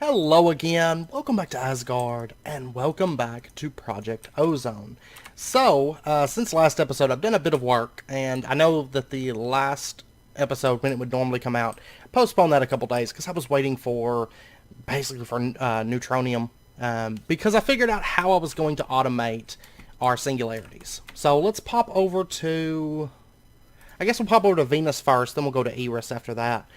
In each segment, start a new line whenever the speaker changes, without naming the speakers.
Hello again, welcome back to Asgard, and welcome back to Project Ozone. Since last episode, I've done a bit of work, and I know that the last episode, when it would normally come out, I postponed that a couple days, because I was waiting basically for Neutronium, because I figured out how I was going to automate our singularities. So let's pop over to, I guess we'll pop over to Venus first, then we'll go to Eris after that.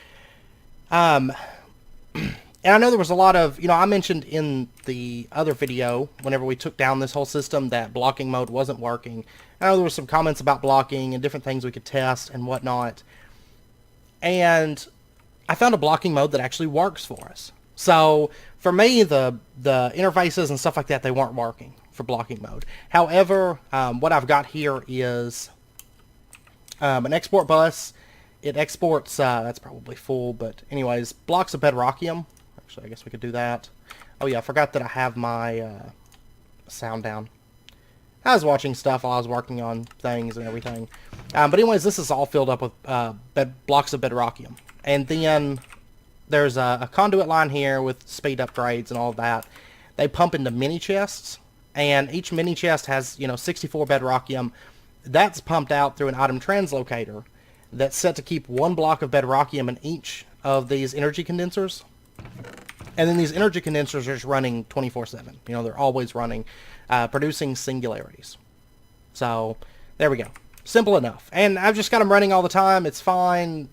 And I know there was a lot of, I mentioned in the other video, whenever we took down this whole system, that blocking mode wasn't working. I know there were some comments about blocking and different things we could test and whatnot. And I found a blocking mode that actually works for us. So, for me, the interfaces and stuff like that, they weren't working for blocking mode. However, what I've got here is an export bus. It exports, that's probably full, but anyways, blocks of bedrockium. Actually, I guess we could do that. Oh yeah, I forgot that I have my sound down. I was watching stuff while I was working on things and everything. But anyways, this is all filled up with blocks of bedrockium. And then there's a conduit line here with speed upgrades and all of that. They pump into mini chests, and each mini chest has, 64 bedrockium. That's pumped out through an item translocator that's set to keep one block of bedrockium in each of these energy condensers. And then these energy condensers are just running 24/7. They're always running, producing singularities. So, there we go. Simple enough. And I've just got them running all the time. It's fine.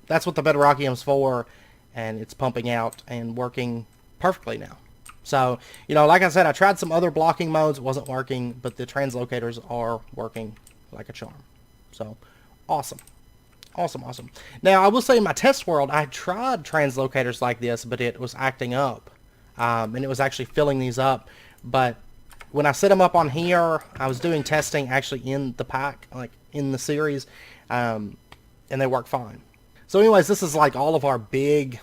That's what the bedrockium's for. And it's pumping out and working perfectly now. So, like I said, I tried some other blocking modes. It wasn't working. But the translocators are working like a charm. So, awesome. Awesome. Now, I will say in my test world, I tried translocators like this, but it was acting up. And it was actually filling these up. But when I set them up on here, I was doing testing actually in the pack, like in the series, and they work fine. So anyways, this is like all of our big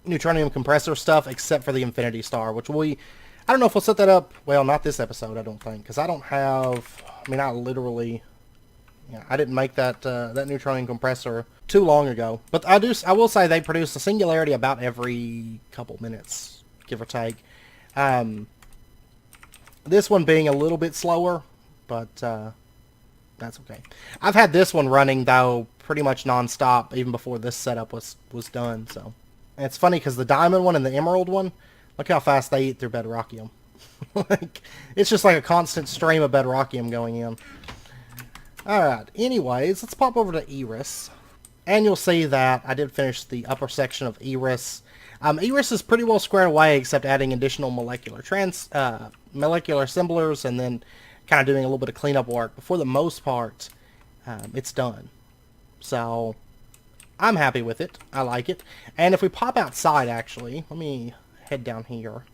Neutronium Compressor stuff, except for the Infinity Star, which I don't know if we'll set that up. Well, not this episode, I don't think, because I don't have, I literally... Yeah, I didn't make that Neutronium Compressor too long ago. But I will say they produce a singularity about every couple minutes, give or take. This one being a little bit slower, but that's okay. I've had this one running, though, pretty much non-stop, even before this setup was done. So, and it's funny, because the diamond one and the emerald one, look how fast they eat through bedrockium. It's just like a constant stream of bedrockium going in. Alright, anyways, let's pop over to Eris. And you'll see that I did finish the upper section of Eris. Eris is pretty well squared away, except adding additional molecular assemblers, and then kind of doing a little bit of cleanup work. But for the most part, it's done. So, I'm happy with it. I like it. And if we pop outside, actually, let me head down here.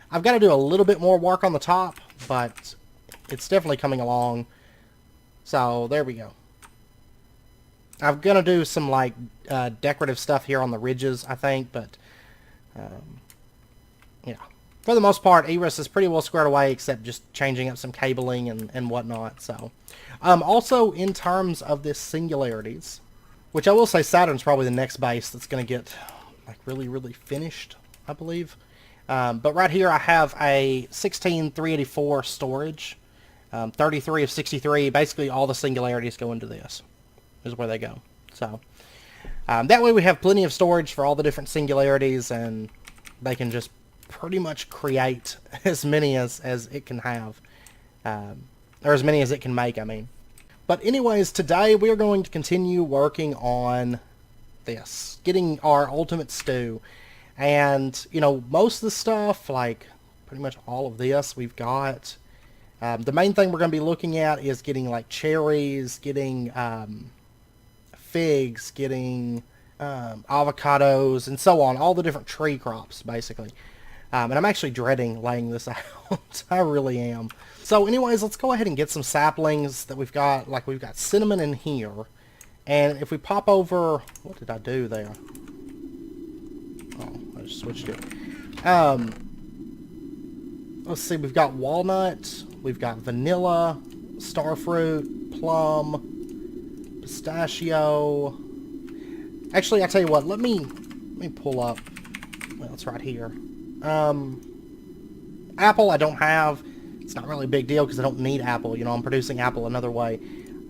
I've got to do a little bit more work on the top, but... it's definitely coming along. So, there we go. I'm going to do some, decorative stuff here on the ridges, I think, but, yeah. For the most part, Eris is pretty well squared away, except just changing up some cabling and whatnot, so. Also, in terms of this singularities, which I will say Saturn's probably the next base that's going to get, really, really finished, I believe. But right here, I have a 16384 storage. 33 of 63, basically all the singularities go into this, is where they go. So, that way we have plenty of storage for all the different singularities, and they can just pretty much create as many as it can have, or as many as it can make, I mean. But anyways, today we are going to continue working on this, getting our ultimate stew. And, most of the stuff, pretty much all of this, we've got... the main thing we're going to be looking at is getting cherries, getting figs, getting avocados, and so on. All the different tree crops, basically. And I'm actually dreading laying this out. I really am. So anyways, let's go ahead and get some saplings that we've got. We've got cinnamon in here. And if we pop over... what did I do there? Oh, I just switched it. Let's see, we've got walnut... we've got vanilla, starfruit, plum, pistachio. Actually, I tell you what, let me me pull up. Well, it's right here. Apple I don't have. It's not really a big deal because I don't need apple. You know, I'm producing apple another way.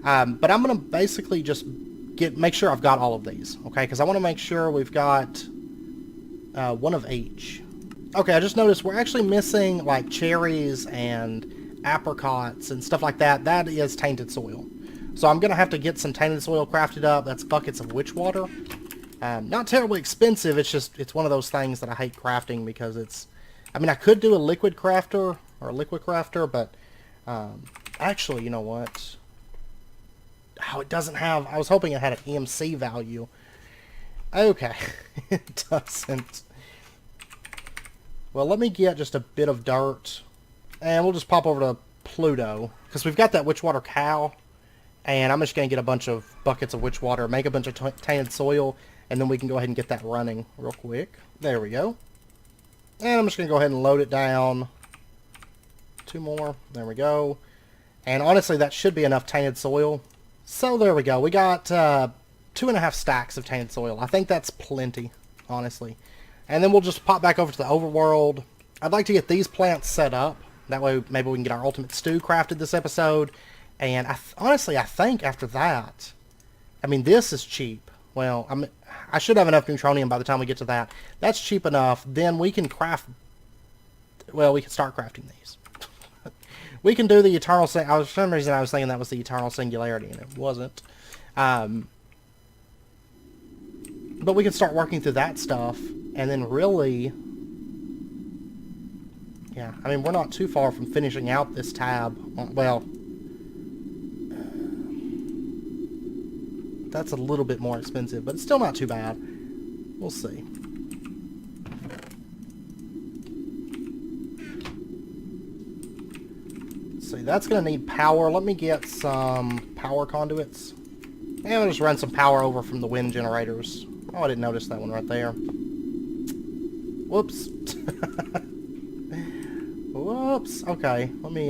But I'm going to basically just make sure I've got all of these. Okay, because I want to make sure we've got one of each. Okay, I just noticed we're actually missing like cherries and apricots and stuff like that. That is tainted soil. So I'm going to have to get some tainted soil crafted up. That's buckets of witch water. Not terribly expensive. It's one of those things that I hate crafting because it's... I mean, I could do a liquid crafter or a liquid crafter, but actually, you know what? Oh, it doesn't have... I was hoping it had an EMC value. Okay. It doesn't. Well, let me get just a bit of dirt, and we'll just pop over to Pluto, because we've got that witchwater cow, and I'm just going to get a bunch of buckets of witchwater, make a bunch of tainted soil, and then we can go ahead and get that running real quick. There we go. And I'm just going to go ahead and load it down. 2 more. There we go. And honestly, that should be enough tainted soil. So there we go. We got 2.5 stacks of tainted soil. I think that's plenty, honestly. And then we'll just pop back over to the overworld. I'd like to get these plants set up. That way maybe we can get our ultimate stew crafted this episode. And honestly, I think after that, I mean, this is cheap. Well, I should have enough neutronium by the time we get to that. That's cheap enough. Then we can craft... Well, we can start crafting these. We can do the eternal... For some reason I was thinking that was the eternal singularity, and it wasn't. But we can start working through that stuff. And then really... Yeah, I mean, we're not too far from finishing out this tab. Well... That's a little bit more expensive, but it's still not too bad. We'll see. Let's see, that's going to need power. Let me get some power conduits. And we'll just run some power over from the wind generators. Oh, I didn't notice that one right there. Whoops. Whoops. Okay, let me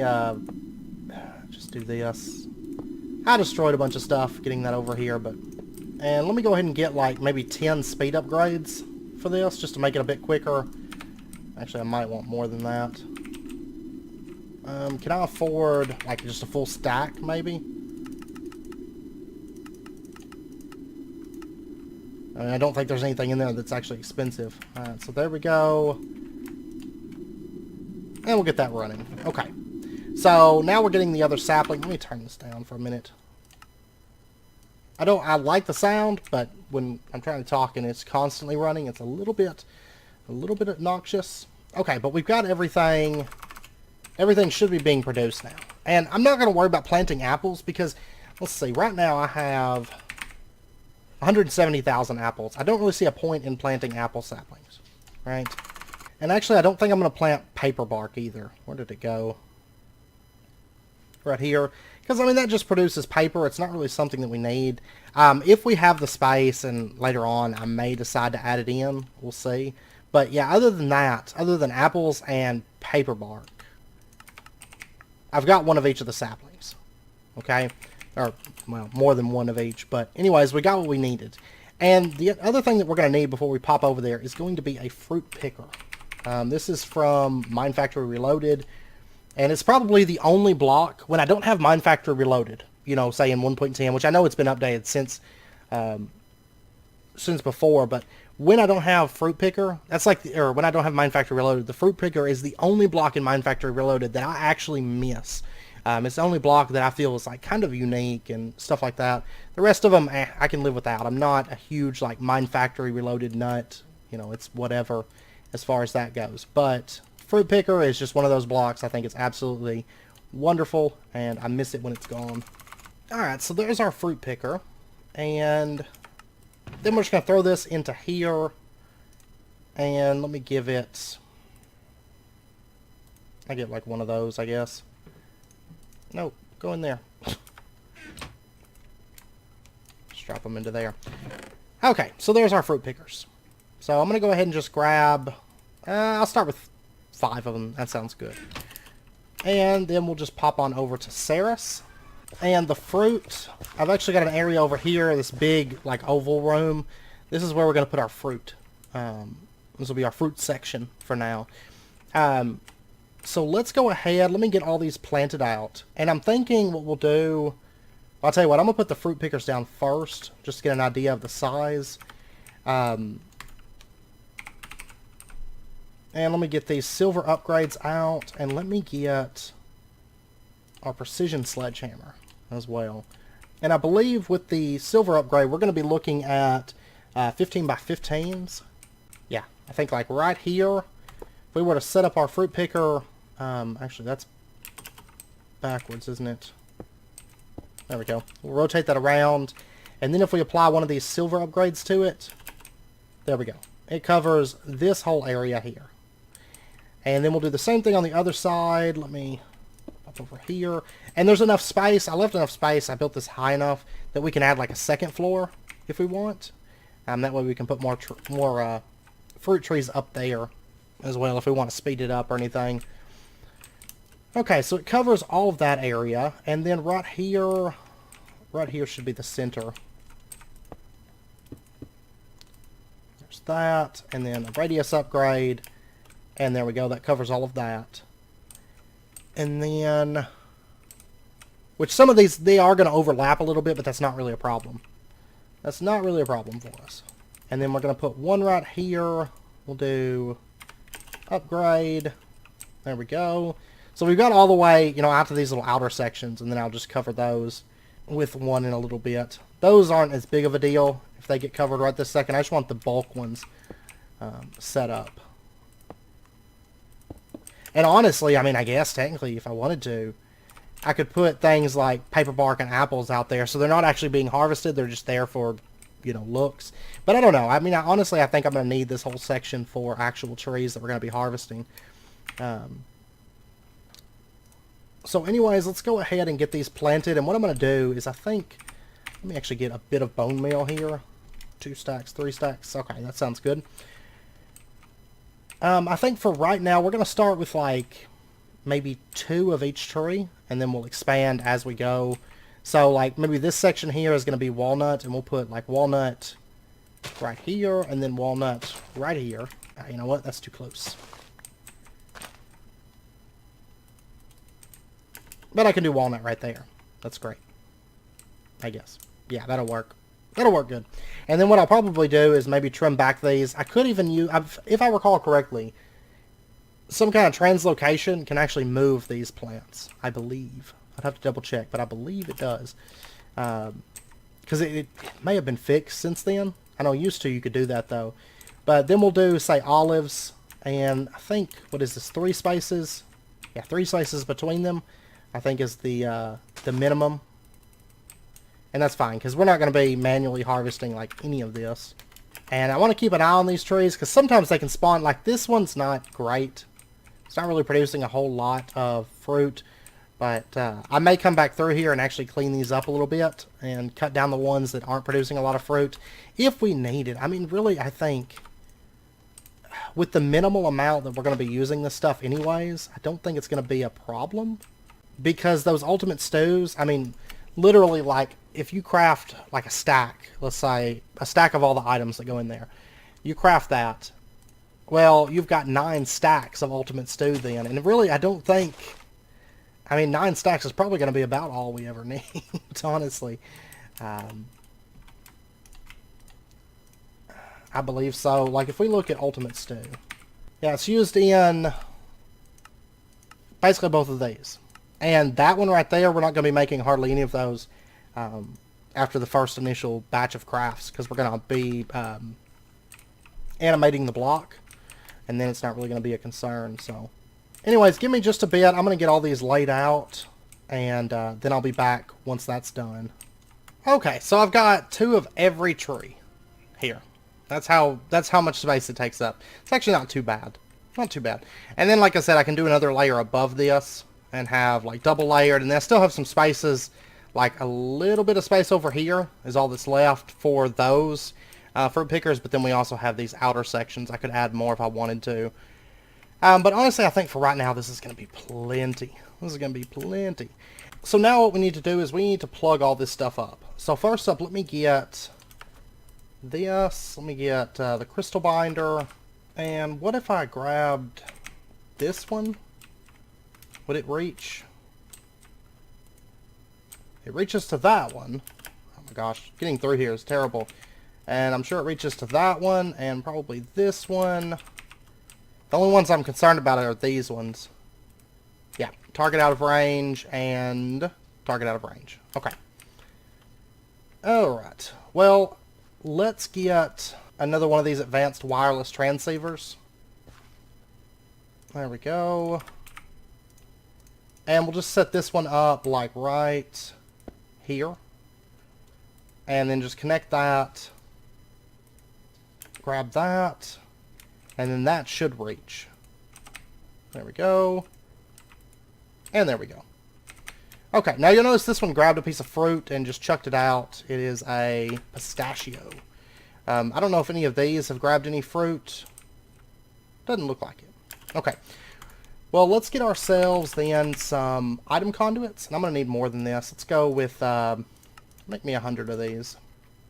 just do this. I destroyed a bunch of stuff getting that over here, but... And let me go ahead and get, like, maybe 10 speed upgrades for this, just to make it a bit quicker. Actually, I might want more than that. Can I afford, like, just a full stack, maybe? I mean, I don't think there's anything in there that's actually expensive. Alright, so there we go. And we'll get that running. Okay. So, now we're getting the other sapling. Let me turn this down for a minute. I like the sound, but when I'm trying to talk and it's constantly running, it's a little bit obnoxious. Okay, but we've got everything. Everything should be being produced now. And I'm not going to worry about planting apples because, let's see, right now I have 170,000 apples. I don't really see a point in planting apple saplings, right? And actually, I don't think I'm going to plant paper bark either. Where did it go? Right here. Because, I mean, that just produces paper. It's not really something that we need. If we have the space and later on I may decide to add it in, we'll see. But, yeah, other than that, other than apples and paper bark, I've got one of each of the saplings. Okay? Or, well, more than one of each. But, anyways, we got what we needed. And the other thing that we're going to need before we pop over there is going to be a fruit picker. This is from Mine Factory Reloaded. And it's probably the only block, when I don't have Mine Factory Reloaded, you know, say in 1.10, which I know it's been updated since before, but when I don't have Fruit Picker, that's like, or when I don't have Mine Factory Reloaded, the Fruit Picker is the only block in Mine Factory Reloaded that I actually miss. It's the only block that I feel is like kind of unique and stuff like that. The rest of them, I can live without. I'm not a huge like Mine Factory Reloaded nut. You know, it's whatever as far as that goes. But Fruit Picker is just one of those blocks. I think it's absolutely wonderful, and I miss it when it's gone. Alright, so there's our Fruit Picker. And then we're just going to throw this into here. And let me give it... I get like one of those, I guess. No, go in there. Just drop them into there. Okay, so there's our Fruit Pickers. So I'm going to go ahead and just grab... I'll start with 5 of them. That sounds good. And then we'll just pop on over to Ceres. And the fruit, I've actually got an area over here, this big like oval room. This is where we're going to put our fruit. This will be our fruit section for now. So let's go ahead. Let me get all these planted out. And I'm thinking what we'll do... I'll tell you what, I'm going to put the fruit pickers down first, just to get an idea of the size. And let me get these silver upgrades out, and let me get our precision sledgehammer as well. And I believe with the silver upgrade, we're going to be looking at 15 by 15s. Yeah, I think like right here, if we were to set up our fruit picker... actually, that's backwards, isn't it? There we go. We'll rotate that around. And then if we apply one of these silver upgrades to it, there we go. It covers this whole area here. And then we'll do the same thing on the other side. Let me up over here. And there's enough space. I left enough space. I built this high enough that we can add like a second floor if we want. That way we can put more fruit trees up there as well if we want to speed it up or anything. Okay, so it covers all of that area, and then right here should be the center. There's that, and then a radius upgrade, and there we go, that covers all of that. And then, which some of these, they are going to overlap a little bit, but that's not really a problem. That's not really a problem for us. And then we're going to put one right here. We'll do upgrade. There we go. So we've got all the way, you know, out to these little outer sections, and then I'll just cover those with one in a little bit. Those aren't as big of a deal if they get covered right this second. I just want the bulk ones set up. And honestly, I mean, I guess technically if I wanted to, I could put things like paper bark and apples out there, so they're not actually being harvested. They're just there for, you know, looks. But I don't know. I mean, honestly, I think I'm going to need this whole section for actual trees that we're going to be harvesting. So anyways, let's go ahead and get these planted. And what I'm going to do is I think... Let me actually get a bit of bone meal here. 2 stacks, 3 stacks. Okay, that sounds good. I think for right now, we're going to start with like maybe 2 of each tree. And then we'll expand as we go. So like maybe this section here is going to be walnut. And we'll put like walnut right here. And then walnut right here. You know what? That's too close. But I can do walnut right there. That's great. I guess. Yeah, that'll work. That'll work good. And then what I'll probably do is maybe trim back these. I could even use, if I recall correctly, some kind of translocation can actually move these plants. I believe. I'd have to double check, but I believe it does. Because it may have been fixed since then. I know used to you could do that though. But then we'll do, say, olives. And I think, what is this, 3 spaces? Yeah, 3 spaces between them. I think is the minimum. And that's fine, because we're not going to be manually harvesting like any of this. And I want to keep an eye on these trees, because sometimes they can spawn, like this one's not great. It's not really producing a whole lot of fruit. But I may come back through here and actually clean these up a little bit, and cut down the ones that aren't producing a lot of fruit, if we need it. I mean, really, I think, with the minimal amount that we're going to be using this stuff anyways, I don't think it's going to be a problem. Because those ultimate stews, I mean, literally, like, if you craft, like, a stack, let's say, a stack of all the items that go in there, you craft that, well, you've got 9 stacks of ultimate stew then, and really, I don't think, I mean, 9 stacks is probably going to be about all we ever need, honestly. I believe so. Like, if we look at ultimate stew, yeah, it's used in basically both of these. And that one right there, we're not going to be making hardly any of those after the first initial batch of crafts, because we're going to be animating the block, and then it's not really going to be a concern. So, anyways, give me just a bit. I'm going to get all these laid out, and then I'll be back once that's done. Okay, so I've got 2 of every tree here. That's how much space it takes up. It's actually not too bad. Not too bad. And then, like I said, I can do another layer above this and have like double layered, and then I still have some spaces, like a little bit of space over here is all that's left for those fruit pickers, but then we also have these outer sections. I could add more if I wanted to. But honestly, I think for right now, this is going to be plenty. This is going to be plenty. So now what we need to do is we need to plug all this stuff up. So first up, let me get this. Let me get the crystal binder. And what if I grabbed this one? Would it reach? It reaches to that one. Oh my gosh, getting through here is terrible. And I'm sure it reaches to that one and probably this one. The only ones I'm concerned about are these ones. Yeah, target out of range and target out of range. Okay. Alright. Well, let's get another one of these advanced wireless transceivers. There we go. And we'll just set this one up like right here. And then just connect that. Grab that. And then that should reach. There we go. And there we go. Okay, now you'll notice this one grabbed a piece of fruit and just chucked it out. It is a pistachio. I don't know if any of these have grabbed any fruit. Doesn't look like it. Okay. Well, let's get ourselves then some item conduits. And I'm going to need more than this. Let's go with, make me 100 of these.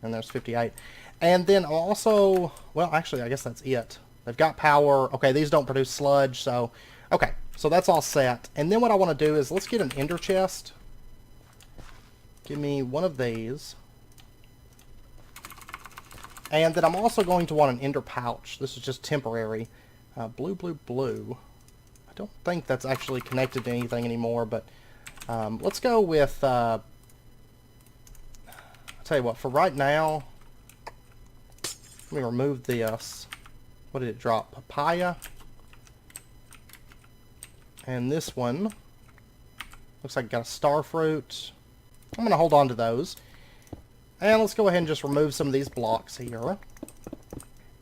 And there's 58. And then also, well, actually, I guess that's it. They've got power. Okay, these don't produce sludge, so... Okay, so that's all set. And then what I want to do is, let's get an ender chest. Give me one of these. And then I'm also going to want an ender pouch. This is just temporary. Blue, blue, blue. I don't think that's actually connected to anything anymore, but let's go with... I'll tell you what, for right now... Let me remove this. What did it drop? Papaya. And this one looks like it got a star fruit. I'm going to hold on to those. And let's go ahead and just remove some of these blocks here.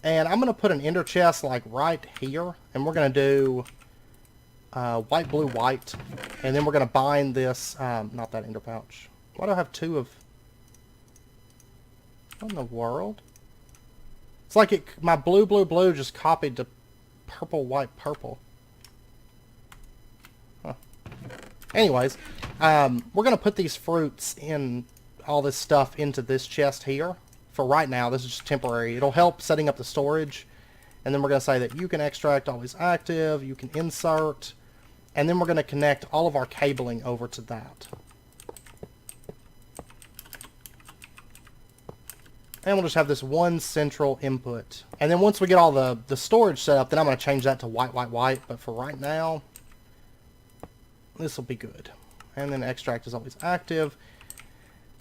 And I'm going to put an ender chest like right here. And we're going to do white, blue, white. And then we're going to bind this, not that ender pouch. Why do I have two of... What in the world? It's like my blue, blue, blue just copied to purple, white, purple. Huh. Anyways, we're going to put these fruits in all this stuff into this chest here. For right now, this is just temporary. It'll help setting up the storage. And then we're going to say that you can extract always active, you can insert, and then we're going to connect all of our cabling over to that. And we'll just have this one central input. And then once we get all the storage set up, then I'm going to change that to white, white, white. But for right now, this will be good. And then extract is always active.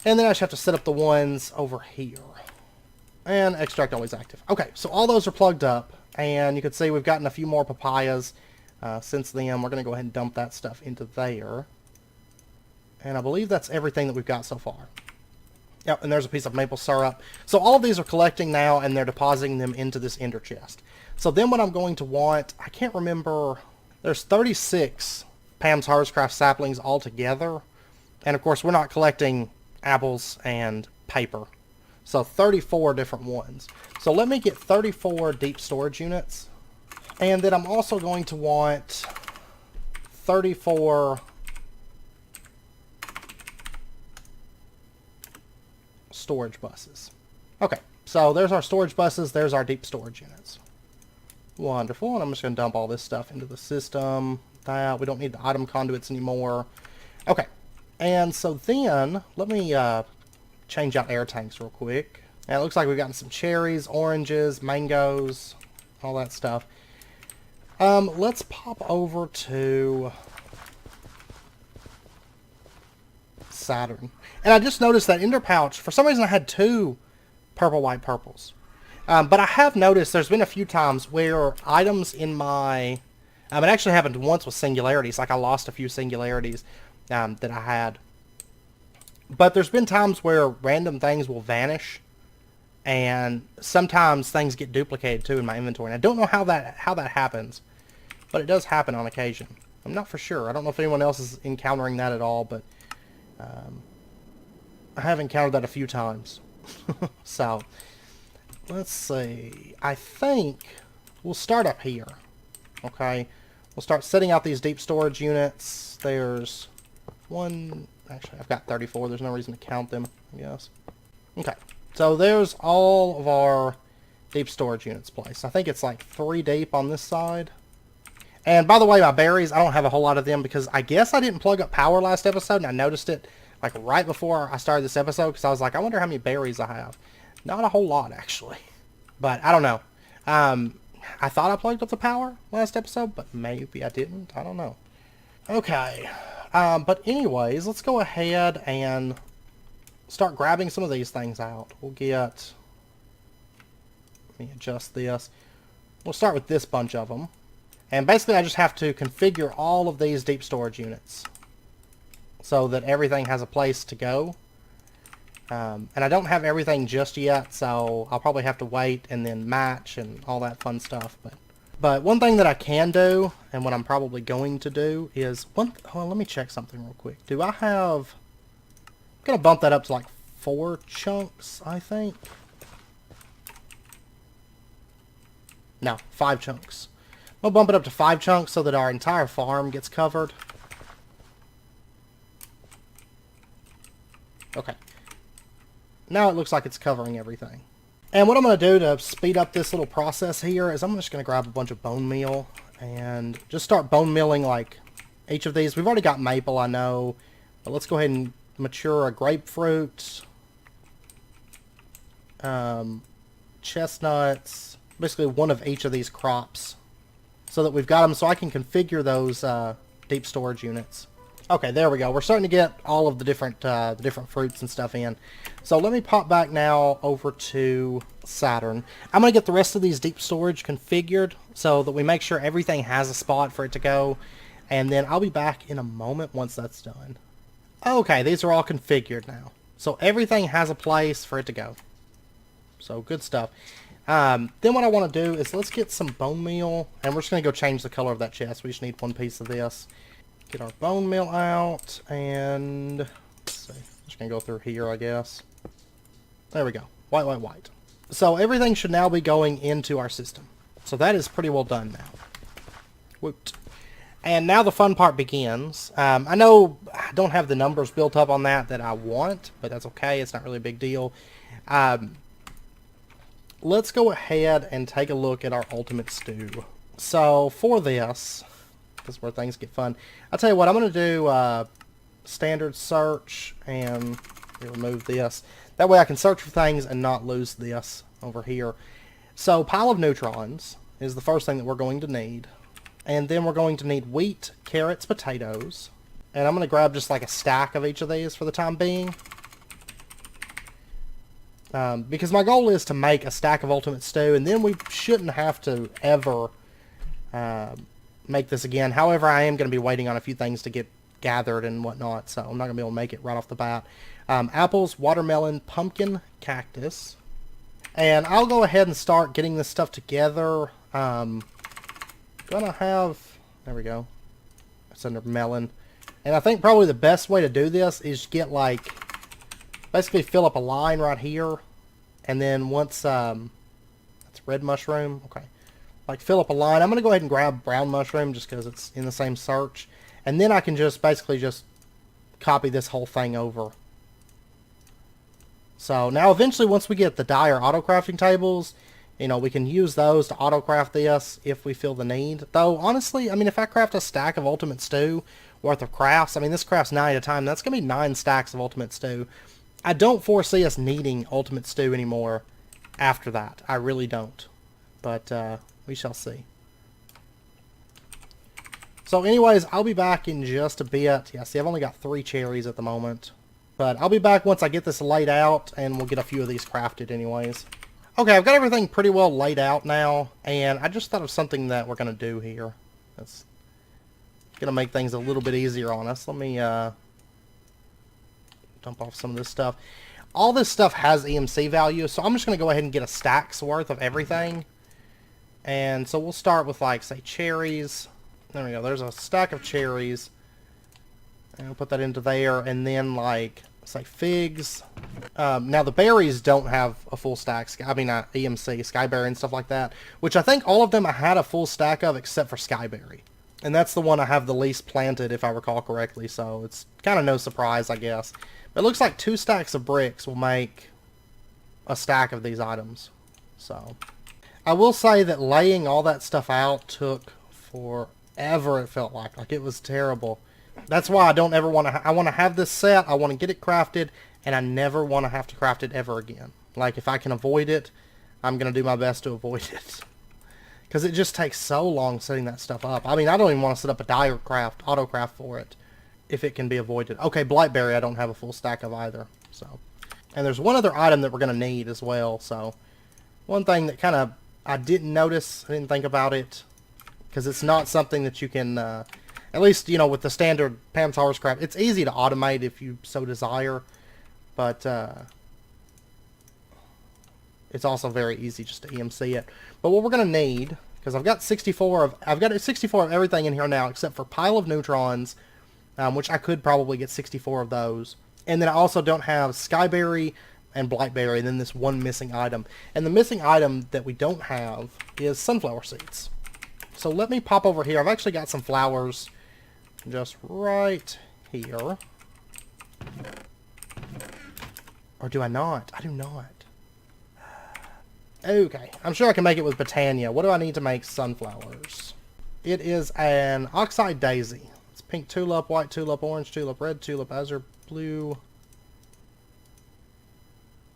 And then I just have to set up the ones over here. And extract always active. Okay, so all those are plugged up. And you can see we've gotten a few more papayas since then. We're going to go ahead and dump that stuff into there. And I believe that's everything that we've got so far. Yep, and there's a piece of maple syrup. So all of these are collecting now, and they're depositing them into this ender chest. So then what I'm going to want, I can't remember, there's 36 Pam's Harvestcraft saplings altogether. And of course, we're not collecting apples and paper. So 34 different ones. So let me get 34 deep storage units. And then I'm also going to want 34... storage buses. Okay, so there's our storage buses, there's our deep storage units. Wonderful, and I'm just going to dump all this stuff into the system. We don't need the item conduits anymore. Okay, and so then, let me change out air tanks real quick. And it looks like we've gotten some cherries, oranges, mangoes, all that stuff. Let's pop over to Saturn. And I just noticed that ender pouch, for some reason I had two purple, white, purples. But I have noticed there's been a few times where items in my... it actually happened once with singularities. Like I lost a few singularities that I had. But there's been times where random things will vanish. And sometimes things get duplicated too in my inventory. And I don't know how that happens. But it does happen on occasion. I'm not for sure. I don't know if anyone else is encountering that at all. But... I have encountered that a few times. So, let's see. I think we'll start up here. Okay. We'll start setting out these deep storage units. There's one... Actually, I've got 34. There's no reason to count them, I guess. Okay. So there's all of our deep storage units placed. I think it's like 3 deep on this side. And by the way, my berries, I don't have a whole lot of them because I guess I didn't plug up power last episode, and I noticed it like right before I started this episode because I was like, I wonder how many berries I have. Not a whole lot, actually. But I don't know. I thought I plugged up the power last episode, but maybe I didn't. I don't know. Okay. But anyways, let's go ahead and start grabbing some of these things out. We'll get... Let me adjust this. We'll start with this bunch of them. And basically I just have to configure all of these deep storage units so that everything has a place to go. And I don't have everything just yet, so I'll probably have to wait and then match and all that fun stuff. But one thing that I can do, and what I'm probably going to do, is... let me check something real quick. Do I have... I'm going to bump that up to like 4 chunks, I think. No, 5 chunks. We'll bump it up to 5 chunks so that our entire farm gets covered. Okay. Now it looks like it's covering everything. And what I'm going to do to speed up this little process here is I'm just going to grab a bunch of bone meal and just start bone milling like each of these. We've already got maple, I know, but let's go ahead and mature a grapefruit, chestnuts, basically one of each of these crops, so that we've got them so I can configure those deep storage units. Okay, there we go. We're starting to get all of the different fruits and stuff in. So let me pop back now over to Saturn. I'm going to get the rest of these deep storage configured so that we make sure everything has a spot for it to go. And then I'll be back in a moment once that's done. Okay, these are all configured now. So everything has a place for it to go. So good stuff. Then what I want to do is let's get some bone meal. And we're just going to go change the color of that chest. We just need 1 piece of this. Get our bone meal out, and let's see. I'm just gonna go through here, I guess. There we go. White, white, white. So everything should now be going into our system. So that is pretty well done now. Woot. And now the fun part begins. I know I don't have the numbers built up on that I want, but that's okay. It's not really a big deal. Let's go ahead and take a look at our ultimate stew. So for this is where things get fun. I'll tell you what, I'm going to do standard search and remove this. That way I can search for things and not lose this over here. So pile of neutrons is the first thing that we're going to need. And then we're going to need wheat, carrots, potatoes. And I'm going to grab just like a stack of each of these for the time being. Because my goal is to make a stack of ultimate stew, and then we shouldn't have to ever make this again. However, I am going to be waiting on a few things to get gathered and whatnot, so I'm not going to be able to make it right off the bat. Apples, watermelon, pumpkin, cactus. And I'll go ahead and start getting this stuff together. Gonna have... There we go. It's under melon. And I think probably the best way to do this is get like... Basically fill up a line right here. And then once... That's red mushroom. Okay. Like fill up a line. I'm going to go ahead and grab brown mushroom just because it's in the same search. And then I can just basically just copy this whole thing over. So now eventually once we get the dye or auto crafting tables, you know, we can use those to auto craft this if we feel the need. Though honestly, I mean, if I craft a stack of ultimate stew worth of crafts, I mean this crafts 9 at a time, that's going to be 9 stacks of ultimate stew. I don't foresee us needing ultimate stew anymore after that. I really don't. But we shall see. So anyways, I'll be back in just a bit. Yeah, see, I've only got 3 cherries at the moment. But I'll be back once I get this laid out, and we'll get a few of these crafted anyways. Okay, I've got everything pretty well laid out now, and I just thought of something that we're going to do here. That's going to make things a little bit easier on us. Let me dump off some of this stuff. All this stuff has EMC value, so I'm just going to go ahead and get a stack's worth of everything. And so we'll start with, like, say, cherries. There we go. There's a stack of cherries. And we'll put that into there. And then, like, say, figs. Now, the berries don't have a full stack. I mean, EMC, Skyberry and stuff like that. Which I think all of them I had a full stack of except for Skyberry. And that's the one I have the least planted, if I recall correctly. So it's kind of no surprise, I guess. But it looks like 2 stacks of bricks will make a stack of these items. So I will say that laying all that stuff out took forever, it felt like. Like, it was terrible. That's why I don't ever want to... I want to have this set, I want to get it crafted, and I never want to have to craft it ever again. Like, if I can avoid it, I'm going to do my best to avoid it. Because it just takes so long setting that stuff up. I mean, I don't even want to set up a autocraft for it, if it can be avoided. Okay, Blightberry I don't have a full stack of either. So, and there's one other item that we're going to need as well. So, one thing that kind of I didn't notice, I didn't think about it, because it's not something that you can... at least, you know, with the standard Pam's craft, it's easy to automate if you so desire, but it's also very easy just to EMC it. But what we're going to need, because I've got 64 of everything in here now, except for Pile of Neutrons, which I could probably get 64 of those. And then I also don't have Skyberry and Blightberry, and then this one missing item. And the missing item that we don't have is sunflower seeds. So let me pop over here. I've actually got some flowers just right here. Or do I not? I do not. Okay. I'm sure I can make it with Botania. What do I need to make sunflowers? It is an Oxide Daisy. It's pink tulip, white tulip, orange tulip, red tulip, azure blue.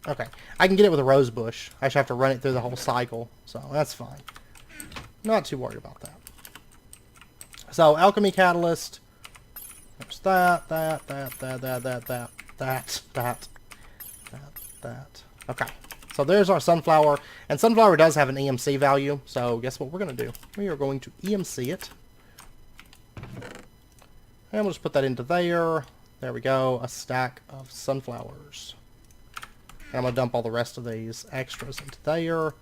Okay. I can get it with a rose bush. I just have to run it through the whole cycle. So that's fine. Not too worried about that. So, Alchemy Catalyst. There's that. Okay. So there's our sunflower. And sunflower does have an EMC value. So guess what we're going to do? We are going to EMC it. And we'll just put that into there. There we go. A stack of sunflowers. And I'm going to dump all the rest of these extras into there.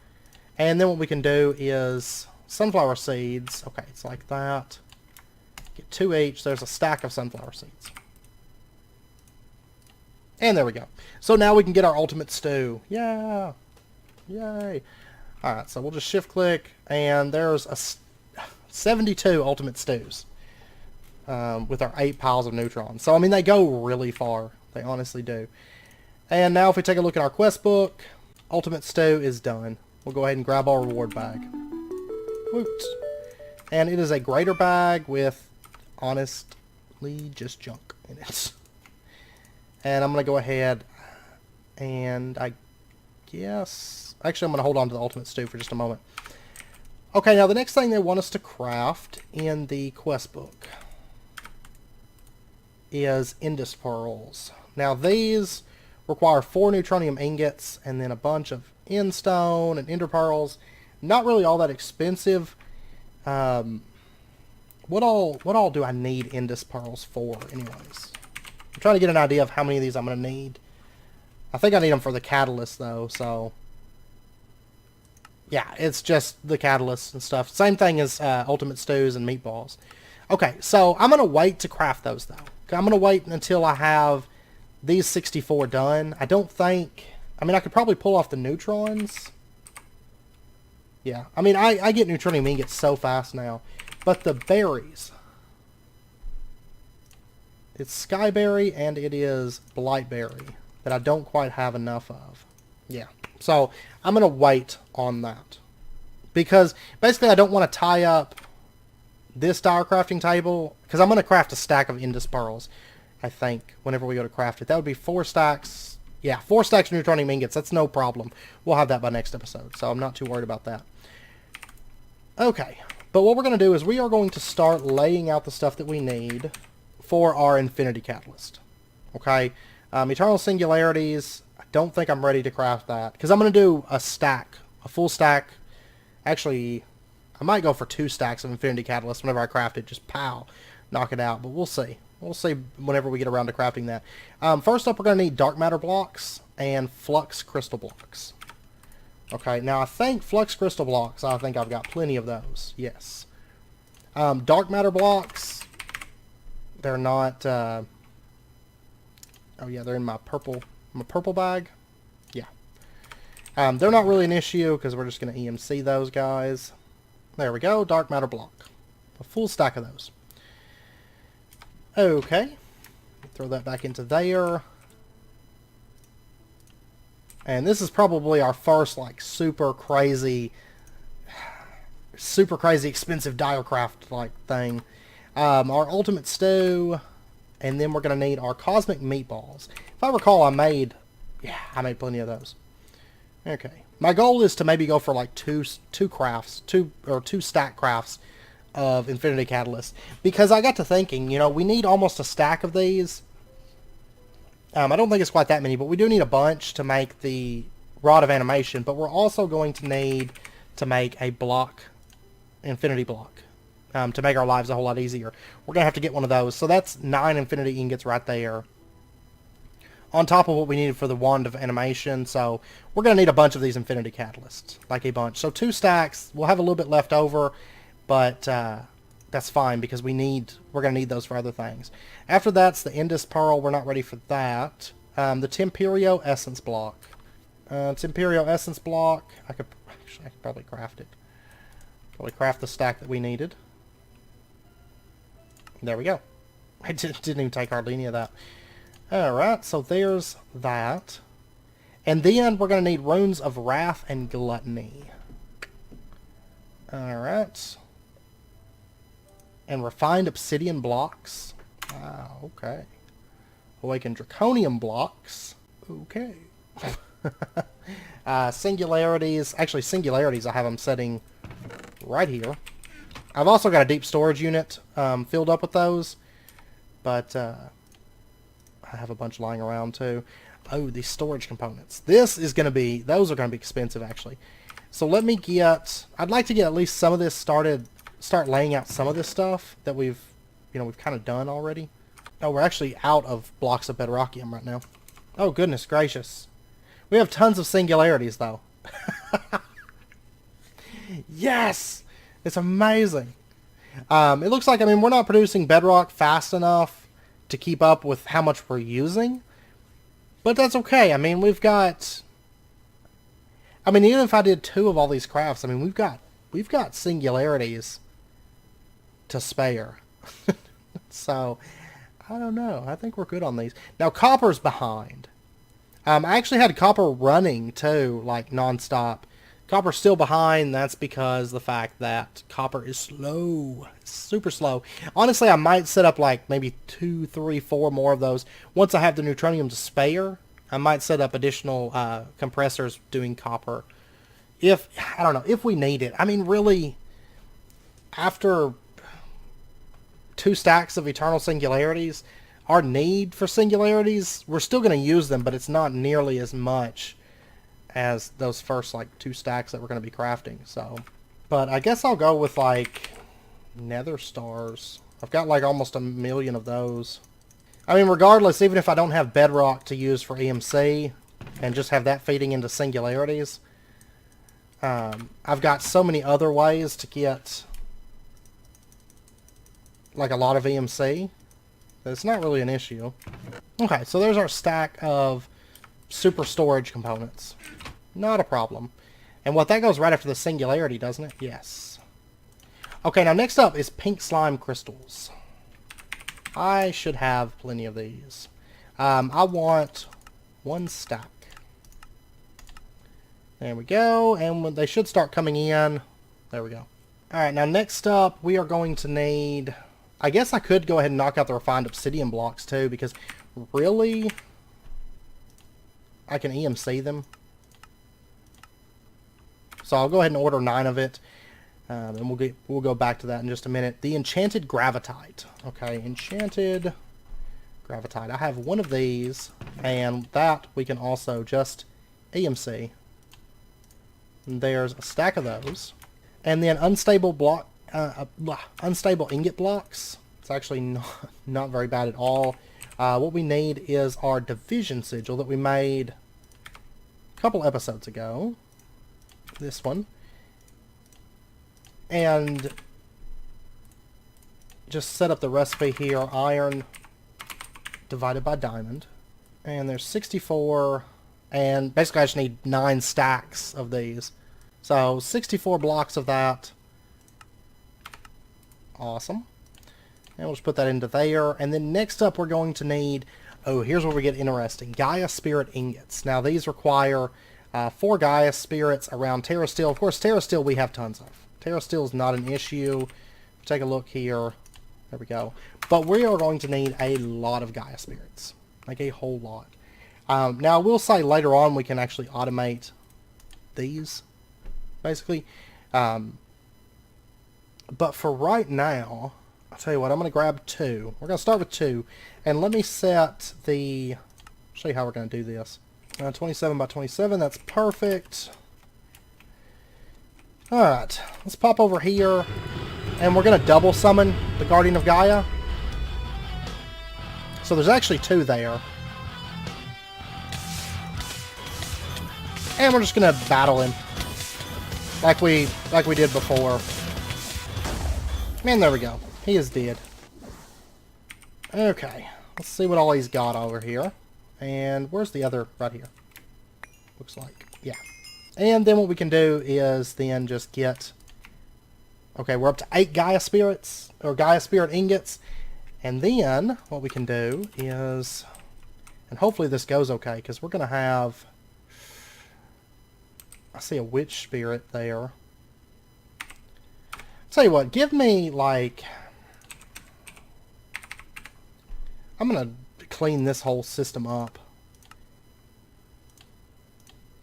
And then what we can do is sunflower seeds. Okay, it's like that. Get 2 each. There's a stack of sunflower seeds. And there we go. So now we can get our ultimate stew. Yeah. Yay. Alright, so we'll just shift click, and there's a 72 ultimate stews with our 8 piles of neutrons. So, I mean, they go really far. They honestly do. And now if we take a look at our quest book, ultimate stew is done. We'll go ahead and grab our reward bag. Woot. And it is a greater bag with, honestly, just junk in it. And I'm going to go ahead and I guess... Actually, I'm going to hold on to the ultimate stew for just a moment. Okay, now the next thing they want us to craft in the quest book is Indus Pearls. Now these require 4 Neutronium ingots and then a bunch of Endstone and Ender Pearls. Not really all that expensive. What all do I need Indus Pearls for anyways? I'm trying to get an idea of how many of these I'm going to need. I think I need them for the catalyst, though, so... Yeah, it's just the catalyst and stuff. Same thing as ultimate stews and meatballs. Okay, so I'm going to wait to craft those, though. I'm going to wait until I have these 64 done. I don't think... I mean, I could probably pull off the neutrons. Yeah, I mean, I get Neutronium ingots so fast now. But the berries... It's Skyberry and it is Blightberry that I don't quite have enough of. Yeah. So I'm going to wait on that. Because basically I don't want to tie up this dire crafting table. Because I'm going to craft a stack of Indus Pearls, I think, whenever we go to craft it. That would be 4 stacks. Yeah, 4 stacks of Neutronium ingots. That's no problem. We'll have that by next episode. So I'm not too worried about that. Okay. But what we're going to do is we are going to start laying out the stuff that we need for our Infinity Catalyst. Okay? Eternal Singularities, I don't think I'm ready to craft that. Because I'm going to do a stack. A full stack. Actually, I might go for 2 stacks of Infinity Catalyst whenever I craft it. Just pow. Knock it out. But we'll see. We'll see whenever we get around to crafting that. First up, we're going to need Dark Matter blocks and Flux Crystal blocks. Okay, now I think Flux Crystal blocks, I think I've got plenty of those. Yes. Dark Matter blocks... They're not, oh yeah, they're in my purple bag. Yeah. They're not really an issue because we're just going to EMC those guys. There we go, dark matter block. A full stack of those. Okay. Throw that back into there. And this is probably our first, like, super crazy expensive diacraft, like, thing. Our ultimate stew, and then we're going to need our cosmic meatballs. If I recall, I made plenty of those. Okay. My goal is to maybe go for like two stack crafts of Infinity Catalyst, because I got to thinking, you know, we need almost a stack of these. I don't think it's quite that many, but we do need a bunch to make the Rod of Animation, but we're also going to need to make a block, Infinity block, to make our lives a whole lot easier. We're going to have to get one of those, so that's 9 Infinity ingots right there, on top of what we needed for the Wand of Animation. So we're going to need a bunch of these Infinity Catalysts, like a bunch. So 2 stacks, we'll have a little bit left over, but that's fine, because we're going to need those for other things. After that's the Indus Pearl. We're not ready for that. The Temperio Essence block. Temperio Essence block, I could probably craft it. Probably craft the stack that we needed. There we go. I didn't even take hardly any of that. Alright, so there's that. And then we're going to need Runes of Wrath and Gluttony. Alright. And Refined Obsidian blocks. Ah, okay. Awakened Draconium blocks. Okay. Singularities. Actually, Singularities, I have them setting right here. I've also got a deep storage unit filled up with those. But I have a bunch lying around too. Oh, these storage components. Those are going to be expensive, actually. So let me I'd like to get at least some of this started, start laying out some of this stuff that we've kind of done already. Oh, we're actually out of blocks of bedrockium right now. Oh, goodness gracious. We have tons of singularities, though. Yes! It's amazing. It looks like, we're not producing bedrock fast enough to keep up with how much we're using. But that's okay. We've got... even if I did 2 of all these crafts, we've got singularities to spare. So, I don't know. I think we're good on these. Now, copper's behind. I actually had copper running, too, like, non-stop. Copper's still behind. That's because the fact that copper is slow. Super slow. Honestly, I might set up, like, maybe 2, 3, 4 more of those. Once I have the Neutronium to spare, I might set up additional compressors doing copper. I don't know, if we need it. Really, after 2 stacks of Eternal Singularities, our need for Singularities, we're still going to use them, but it's not nearly as much as those first, like, 2 stacks that we're going to be crafting. So, but I guess I'll go with, like, Nether Stars. I've got, like, almost 1 million of those. Regardless, even if I don't have bedrock to use for EMC and just have that feeding into Singularities, I've got so many other ways to get, like, a lot of EMC that it's not really an issue. Okay, so there's our stack of super storage components. Not a problem. And that goes right after the Singularity, doesn't it? Yes. Okay, now next up is pink slime crystals. I should have plenty of these. I want 1 stack. There we go, and they should start coming in. There we go. Alright, now next up we are going to need... I guess I could go ahead and knock out the refined obsidian blocks too, because really, I can EMC them. So I'll go ahead and order 9 of it, and we'll go back to that in just a minute. The enchanted gravitite. Okay, enchanted gravitite. I have 1 of these, and that we can also just EMC. And there's a stack of those, and then unstable block. Unstable ingot blocks. It's actually not very bad at all. What we need is our division sigil that we made a couple episodes ago. This one. And just set up the recipe here. Iron divided by diamond. And there's 64. And basically I just need 9 stacks of these. So 64 blocks of that. Awesome. And we'll just put that into there. And then next up we're going to need Oh, here's where we get interesting. Gaia Spirit Ingots. Now, these require 4 Gaia Spirits around Terra Steel. Of course, Terra Steel we have tons of. Terra Steel is not an issue. Take a look here. There we go. But we are going to need a lot of Gaia Spirits. Like a whole lot. Now, I will say later on we can actually automate these, basically. But for right now, I'll tell you what, I'm going to grab 2. We're going to start with 2. And let me set the... show you how we're going to do this. 27 by 27, that's perfect. Alright, let's pop over here. And we're going to double summon the Guardian of Gaia. So there's actually 2 there. And we're just going to battle him. Like we did before. And there we go. He is dead. Okay. Let's see what all he's got over here. And where's the other? Right here. Looks like. Yeah. And then what we can do is then just get... okay, we're up to 8 Gaia Spirits. Or Gaia Spirit Ingots. And then what we can do is... and hopefully this goes okay. Because we're going to have... I see a Witch Spirit there. Tell you what, give me like... I'm going to clean this whole system up.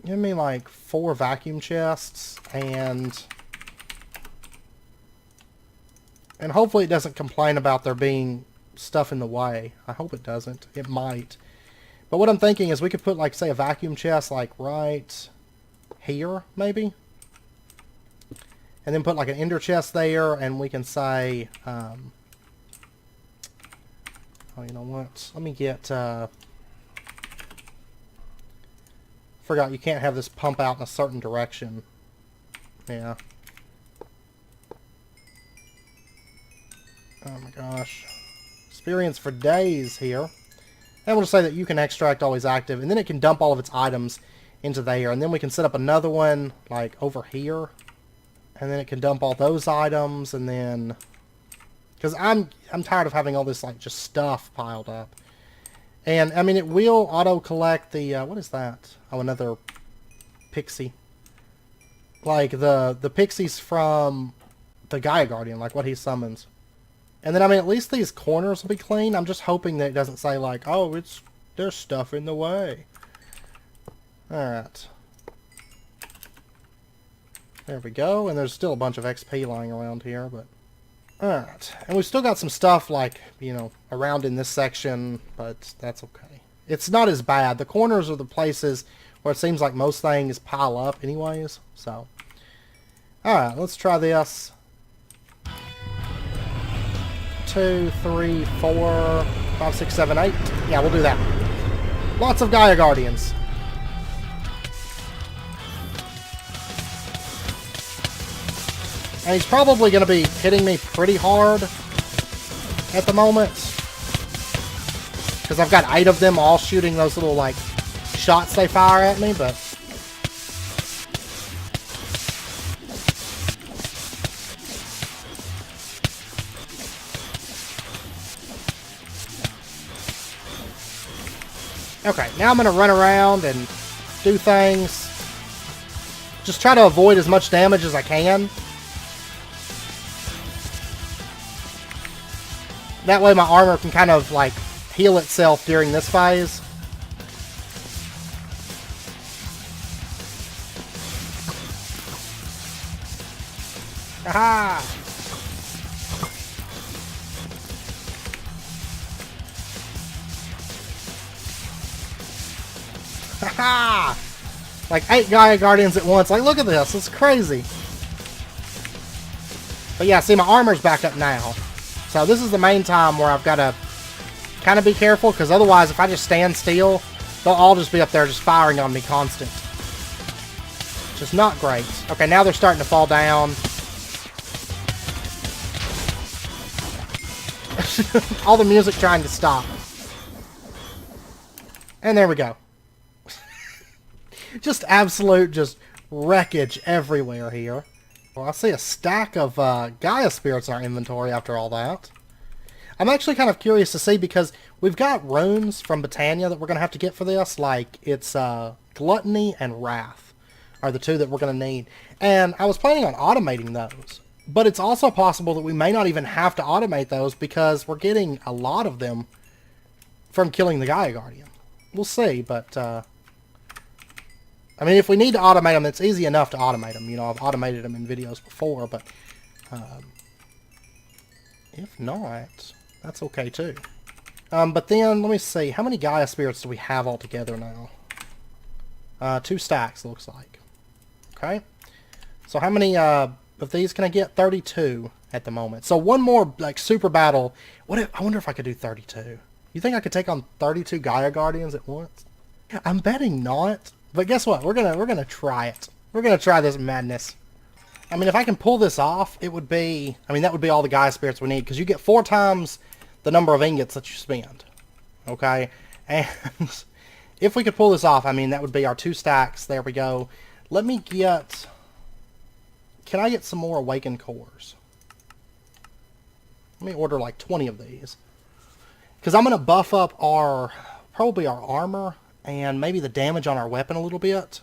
Give me like 4 vacuum chests and hopefully it doesn't complain about there being stuff in the way. I hope it doesn't. It might. But what I'm thinking is we could put like, say, a vacuum chest like right here, maybe? And then put like an ender chest there, and we can say, oh, you know what? Let me get, forgot you can't have this pump out in a certain direction. Yeah. Oh my gosh. Experience for days here. And we'll just say that you can extract always active, and then it can dump all of its items into there, and then we can set up another one like over here, and then it can dump all those items, and then because I'm tired of having all this like just stuff piled up. And I mean, it will auto collect the what is that? Oh, another pixie. Like the pixies from the Gaia Guardian, like what he summons. And then I mean, at least these corners will be clean. I'm just hoping that it doesn't say like, oh, there's stuff in the way. Alright. There we go. And there's still a bunch of XP lying around here, but... alright. And we've still got some stuff, like, you know, around in this section, but that's okay. It's not as bad. The corners are the places where it seems like most things pile up anyways, so... alright, let's try this. 2, 3, 4, 5, 6, 7, 8. Yeah, we'll do that. Lots of Gaia Guardians. And he's probably going to be hitting me pretty hard at the moment. Because I've got 8 of them all shooting those little, like, shots they fire at me, but... okay, now I'm going to run around and do things. Just try to avoid as much damage as I can. That way my armor can kind of, like, heal itself during this phase. Aha! Haha! Like 8 Gaia Guardians at once. Like, look at this. It's crazy. But yeah, see, my armor's back up now. So this is the main time where I've got to kind of be careful, because otherwise if I just stand still, they'll all just be up there just firing on me constant. Which is not great. Okay, now they're starting to fall down. All the music trying to stop. And there we go. Just absolute just wreckage everywhere here. Well, I see a stack of Gaia Spirits in our inventory after all that. I'm actually kind of curious to see, because we've got runes from Britannia that we're going to have to get for this. Like, it's Gluttony and Wrath are the two that we're going to need. And I was planning on automating those. But it's also possible that we may not even have to automate those, because we're getting a lot of them from killing the Gaia Guardian. We'll see, but... I mean, if we need to automate them, it's easy enough to automate them. You know, I've automated them in videos before, but if not, that's okay too. But then, let me see. How many Gaia spirits do we have altogether now? 2 stacks, looks like. Okay. So how many of these can I get? 32 at the moment. So one more, like, super battle. I wonder if I could do 32. You think I could take on 32 Gaia Guardians at once? I'm betting not. But guess what? We're gonna try it. We're gonna try this madness. I mean, if I can pull this off, it would be... I mean, that would be all the Gaia spirits we need, because you get 4 times the number of ingots that you spend. Okay? And if we could pull this off, I mean, that would be our 2 stacks. There we go. Let me get... Can I get some more awakened cores? Let me order like 20 of these. Because I'm going to buff up probably our armor and maybe the damage on our weapon a little bit,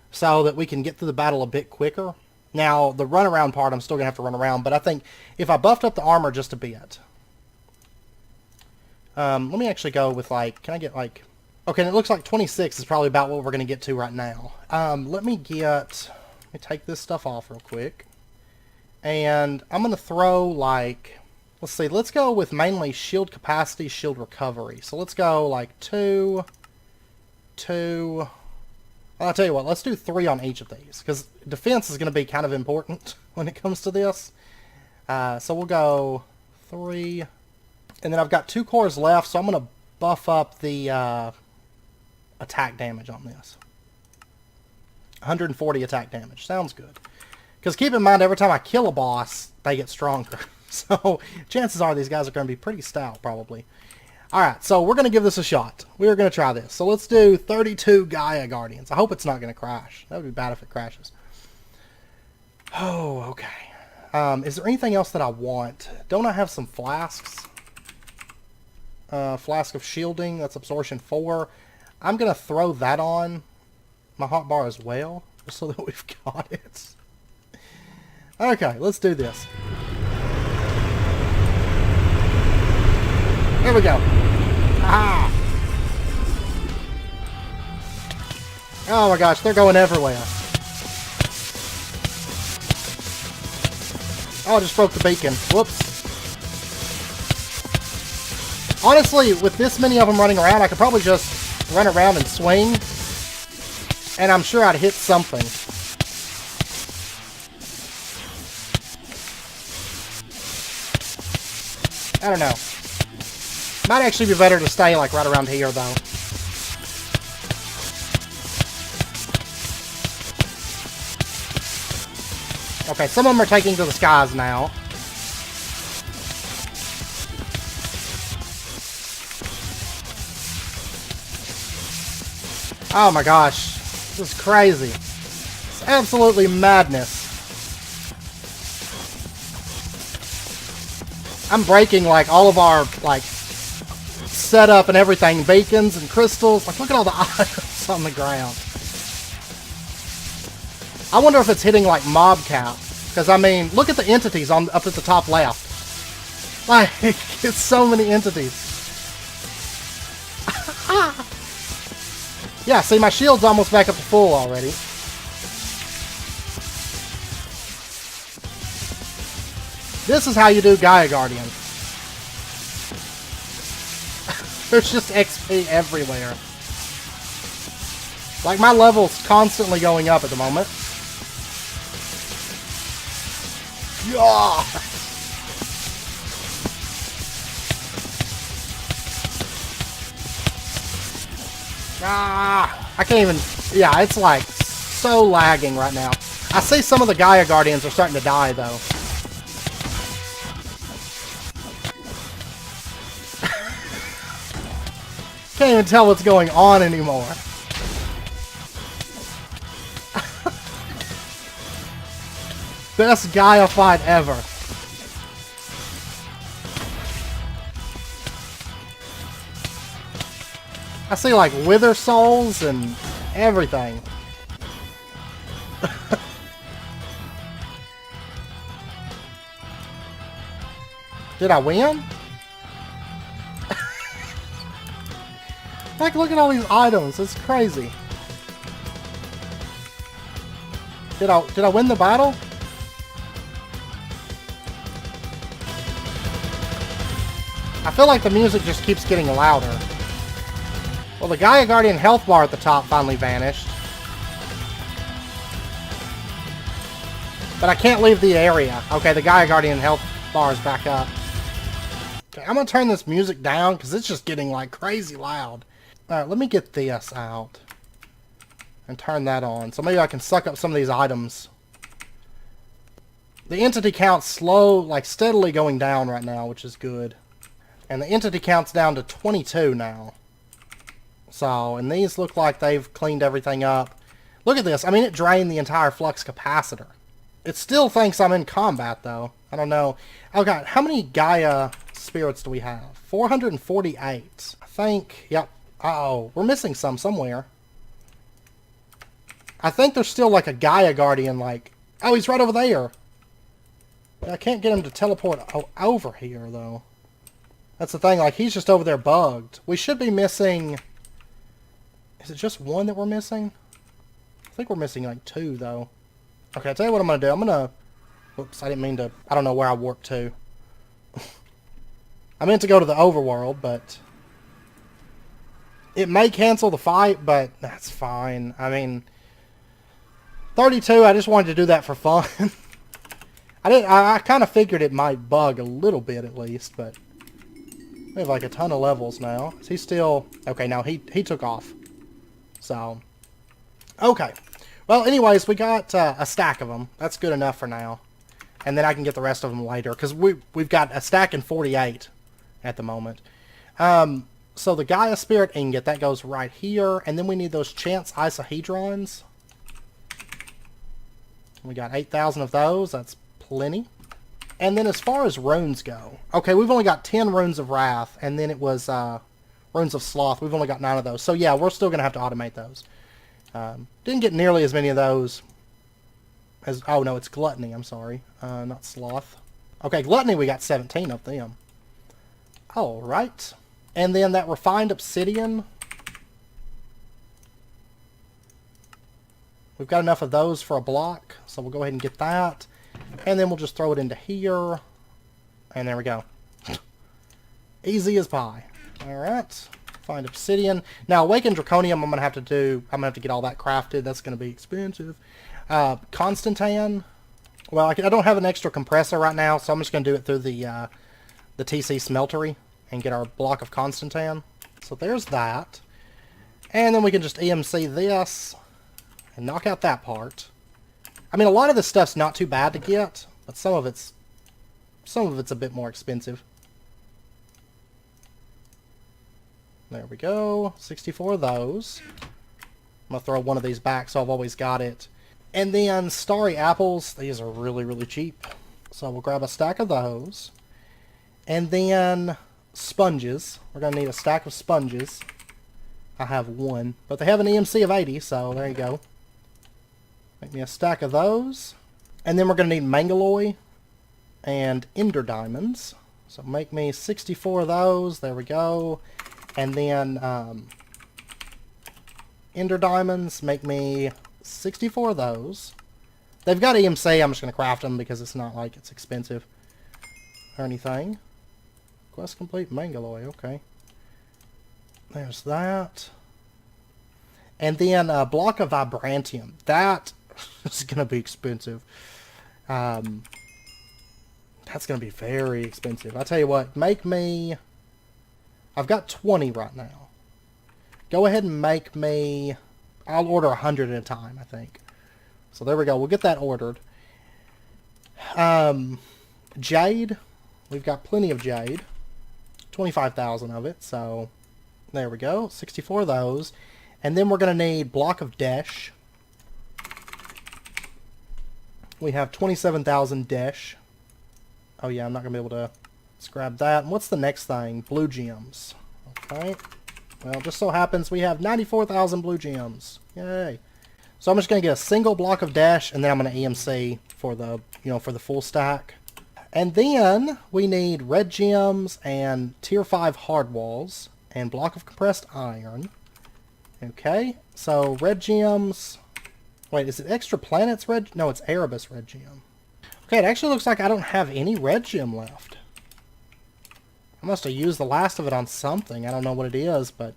so that we can get through the battle a bit quicker. Now, the runaround part, I'm still going to have to run around, but I think if I buffed up the armor just a bit... let me actually go with, like... Can I get, like... Okay, and it looks like 26 is probably about what we're going to get to right now. Let me take this stuff off real quick. And I'm going to throw, like... Let's see, let's go with mainly shield capacity, shield recovery. So let's go, like, 2... I'll tell you what, let's do 3 on each of these, because defense is going to be kind of important when it comes to this. So we'll go 3, and then I've got 2 cores left, so I'm going to buff up the attack damage on this. 140 attack damage, sounds good. Because keep in mind, every time I kill a boss, they get stronger. So chances are these guys are going to be pretty stout, probably. Alright, so we're going to give this a shot. We're going to try this. So let's do 32 Gaia Guardians. I hope it's not going to crash. That would be bad if it crashes. Oh, okay. Is there anything else that I want? Don't I have some flasks? Flask of shielding, that's absorption 4. I'm going to throw that on my hotbar as well, just so that we've got it. Okay, let's do this. Here we go. Ah! Oh my gosh, they're going everywhere. Oh, I just broke the beacon. Whoops. Honestly, with this many of them running around, I could probably just run around and swing. And I'm sure I'd hit something. I don't know. Might actually be better to stay, like, right around here, though. Okay, some of them are taking to the skies now. Oh my gosh. This is crazy. It's absolutely madness. I'm breaking, like, all of our, like, setup and everything. Beacons and crystals. Like, look at all the items on the ground. I wonder if it's hitting, like, mob count. Because, I mean, look at the entities up at the top left. Like, it's so many entities. Yeah, see, my shield's almost back up to full already. This is how you do Gaia Guardian. There's just XP everywhere. Like, my level's constantly going up at the moment. Yeah! Ah! I can't even... Yeah, it's like so lagging right now. I see some of the Gaia Guardians are starting to die, though. Can't even tell what's going on anymore. Best Gaia fight ever. I see like wither souls and everything. Did I win? Like, look at all these items. It's crazy. Did I win the battle? I feel like the music just keeps getting louder. Well, the Gaia Guardian health bar at the top finally vanished. But I can't leave the area. Okay, the Gaia Guardian health bar is back up. Okay, I'm going to turn this music down because it's just getting like crazy loud. Alright, let me get this out. And turn that on. So maybe I can suck up some of these items. The entity count's slow, like steadily going down right now, which is good. And the entity count's down to 22 now. So, and these look like they've cleaned everything up. Look at this. I mean, it drained the entire flux capacitor. It still thinks I'm in combat, though. I don't know. Oh, God. How many Gaia spirits do we have? 448. I think, yep. Uh-oh. We're missing some somewhere. I think there's still, like, a Gaia Guardian, like... Oh, he's right over there. I can't get him to teleport over here, though. That's the thing. Like, he's just over there bugged. We should be missing... Is it just one that we're missing? I think we're missing, like, 2, though. Okay, I'll tell you what I'm going to do. I'm going to... Whoops, I didn't mean to... I don't know where I warped to. I meant to go to the overworld, but... It may cancel the fight, but that's fine. I mean... 32, I just wanted to do that for fun. I kind of figured it might bug a little bit, at least, but... We have, like, a ton of levels now. Is he still... Okay, no, he took off. So... Okay. Well, anyways, we got a stack of them. That's good enough for now. And then I can get the rest of them later. Because we've got a stack in 48 at the moment. So the Gaia Spirit Ingot, that goes right here. And then we need those Chance Isohedrons. We got 8,000 of those. That's plenty. And then as far as runes go. Okay, we've only got 10 Runes of Wrath. And then it was Runes of Sloth. We've only got 9 of those. So yeah, we're still going to have to automate those. Didn't get nearly as many of those as... Oh, no, it's Gluttony. I'm sorry. Not Sloth. Okay, Gluttony, we got 17 of them. Alright. And then that Refined Obsidian. We've got enough of those for a block, so we'll go ahead and get that. And then we'll just throw it into here. And there we go. Easy as pie. Alright. Find Obsidian. Now, Awakened Draconium, I'm gonna have to get all that crafted. That's gonna be expensive. Constantan. Well, I don't have an extra compressor right now, so I'm just gonna do it through the TC Smeltery and get our block of Constantan. So there's that. And then we can just EMC this and knock out that part. I mean, a lot of this stuff's not too bad to get, but some of it's a bit more expensive. There we go. 64 of those. I'm going to throw one of these back so I've always got it. And then Starry Apples. These are really, really cheap. So we'll grab a stack of those. And then sponges. We're going to need a stack of sponges. I have one. But they have an EMC of 80, so there you go. Make me a stack of those. And then we're going to need Mangaloy and Ender Diamonds. So make me 64 of those. There we go. And then Ender Diamonds, make me 64 of those. They've got EMC, I'm just going to craft them because it's not like it's expensive or anything. Quest complete, Mangaloy, okay. There's that. And then a block of Vibrantium. That is going to be expensive. That's going to be very expensive. I'll tell you what, make me... I've got 20 right now. Go ahead and make me... I'll order 100 at a time, I think. So there we go. We'll get that ordered. Jade. We've got plenty of Jade. 25,000 of it, so... There we go. 64 of those. And then we're going to need Block of Desh. We have 27,000 Desh. Oh yeah, I'm not going to be able to... Let's grab that. And what's the next thing? Blue gems. Okay. Well, just so happens we have 94,000 blue gems. Yay. So I'm just going to get a single block of dash, and then I'm going to EMC for the, for the full stack. And then we need red gems and tier 5 hard walls and block of compressed iron. Okay, so red gems. Wait, is it extra planets red? No, it's Erebus red gem. Okay, it actually looks like I don't have any red gem left. I must have used the last of it on something. I don't know what it is, but...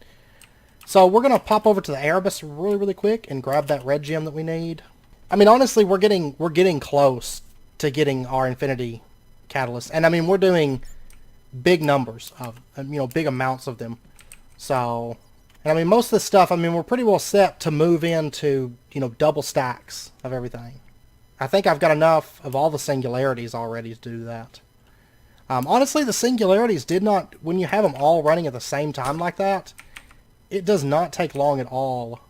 So we're going to pop over to the Erebus really, really quick and grab that red gem that we need. I mean, honestly, we're getting close to getting our infinity catalyst. And I mean, we're doing big numbers of, big amounts of them. So, and I mean, most of this stuff, I mean, we're pretty well set to move into, double stacks of everything. I think I've got enough of all the singularities already to do that. Honestly, the singularities did not, when you have them all running at the same time like that, it does not take long at all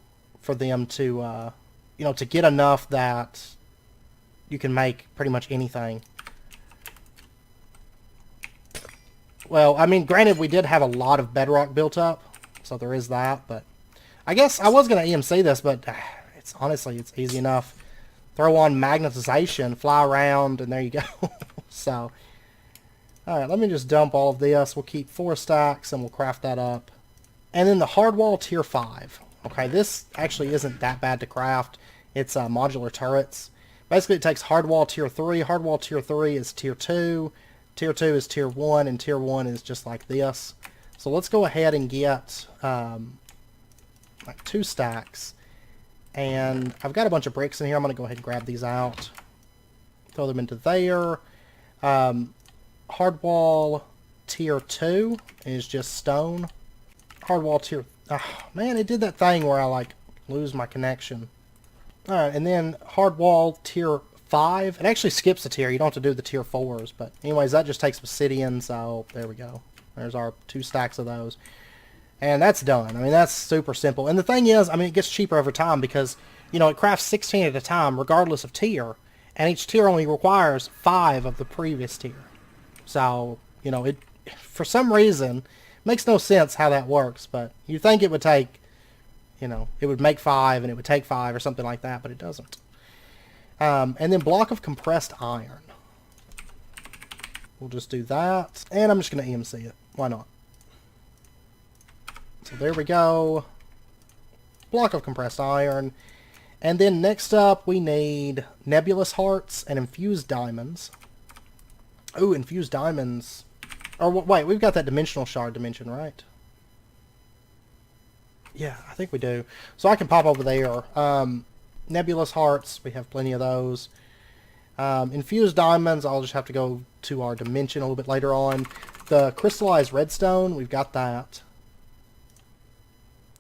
for them to, to get enough that you can make pretty much anything. Well, I mean, granted, we did have a lot of bedrock built up, so there is that, but I guess I was going to EMC this, but it's honestly, it's easy enough. Throw on magnetization, fly around, and there you go. So, alright, let me just dump all of this. We'll keep 4 stacks, and we'll craft that up. And then the hardwall tier 5. Okay, this actually isn't that bad to craft. It's modular turrets. Basically, it takes hardwall tier 3. Hardwall tier 3 is tier 2. Tier 2 is tier 1, and tier 1 is just like this. So let's go ahead and get like 2 stacks. And I've got a bunch of bricks in here. I'm going to go ahead and grab these out. Throw them into there. Hardwall tier 2 is just stone. Hardwall tier... Oh, man, it did that thing where I, like, lose my connection. Alright, and then hardwall tier 5. It actually skips a tier. You don't have to do the tier 4s. But anyways, that just takes obsidian, so there we go. There's our 2 stacks of those. And that's done. I mean, that's super simple. And the thing is, I mean, it gets cheaper over time because, it crafts 16 at a time regardless of tier. And each tier only requires 5 of the previous tier. So, it, for some reason, makes no sense how that works. But you think it would take, it would make 5 and it would take 5 or something like that, but it doesn't. And then block of compressed iron. We'll just do that. And I'm just going to EMC it. Why not? So there we go. Block of compressed iron. And then next up we need nebulous hearts and infused diamonds. Ooh, infused diamonds. Or wait, we've got that dimensional shard dimension, right? Yeah, I think we do. So I can pop over there. Nebulous hearts, we have plenty of those. Infused diamonds, I'll just have to go to our dimension a little bit later on. The crystallized redstone, we've got that.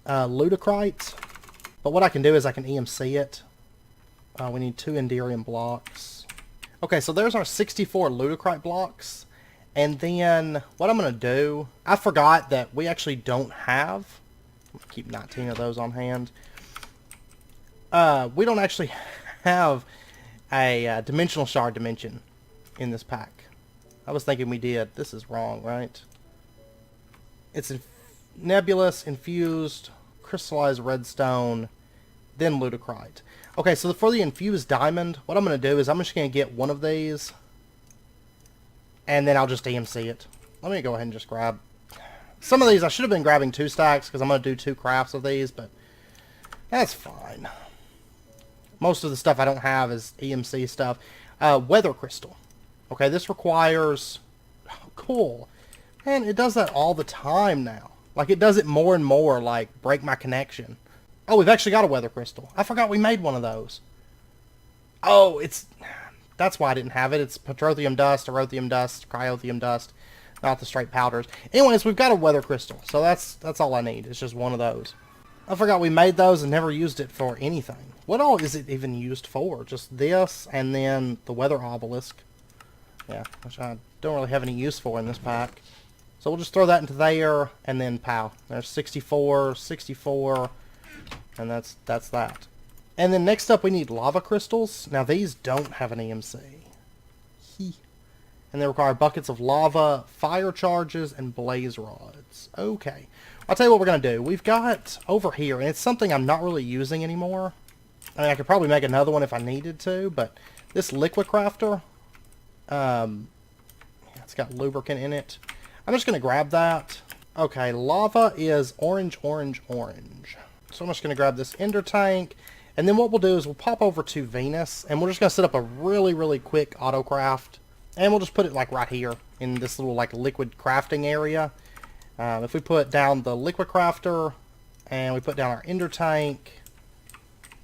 Ludicrite. But what I can do is I can EMC it. We need 2 Enderium blocks. Okay, so there's our 64 Ludicrite blocks. And then what I'm going to do, I forgot that we actually don't have, I'm going to keep 19 of those on hand. We don't actually have a dimensional shard dimension in this pack. I was thinking we did. This is wrong, right? It's nebulous, infused, crystallized redstone, then ludicrite. Okay, so for the infused diamond, what I'm going to do is I'm just going to get one of these, and then I'll just EMC it. Let me go ahead and just grab some of these. I should have been grabbing 2 stacks because I'm going to do 2 crafts of these, but that's fine. Most of the stuff I don't have is EMC stuff. Weather crystal. Okay, this requires... Oh, cool. Man, it does that all the time now. Like, it does it more and more, like, break my connection. Oh, we've actually got a weather crystal. I forgot we made one of those. Oh, it's... That's why I didn't have it. It's petroleum dust, erothium dust, cryothium dust, not the straight powders. Anyways, we've got a weather crystal, so that's all I need. It's just one of those. I forgot we made those and never used it for anything. What all is it even used for? Just this, and then the weather obelisk. Yeah, which I don't really have any use for in this pack. So we'll just throw that into there, and then pow. There's 64, 64, and that's that. And then next up we need lava crystals. Now these don't have an EMC. And they require buckets of lava, fire charges, and blaze rods. Okay. I'll tell you what we're going to do. We've got over here, and it's something I'm not really using anymore. I mean, I could probably make another one if I needed to, but this liquid crafter, it's got lubricant in it. I'm just going to grab that. Okay, lava is orange, orange, orange. So I'm just going to grab this ender tank, and then what we'll do is we'll pop over to Venus, and we're just going to set up a really, really quick auto craft, and we'll just put it like right here in this little like liquid crafting area. If we put down the liquid crafter, and we put down our ender tank,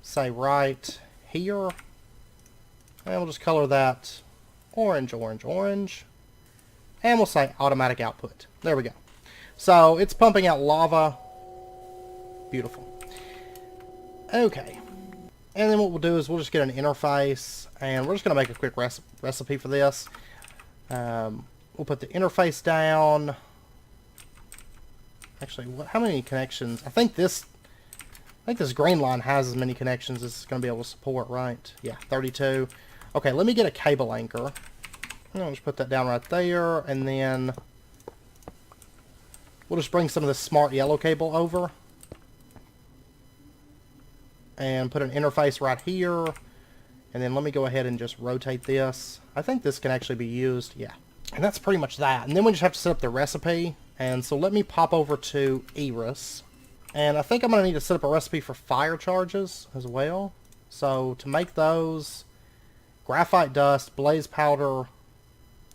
say right here, and we'll just color that orange, orange, orange, and we'll say automatic output. There we go. So it's pumping out lava. Beautiful. Okay. And then what we'll do is we'll just get an interface, and we're just going to make a quick recipe for this. We'll put the interface down. Actually, how many connections? I think this green line has as many connections as it's going to be able to support, right? Yeah, 32. Okay, let me get a cable anchor. I'll just put that down right there, and then we'll just bring some of this smart yellow cable over and put an interface right here, and then let me go ahead and just rotate this. I think this can actually be used, yeah. And that's pretty much that. And then we just have to set up the recipe, and so let me pop over to Eris, and I think I'm going to need to set up a recipe for fire charges as well. So to make those, graphite dust, blaze powder.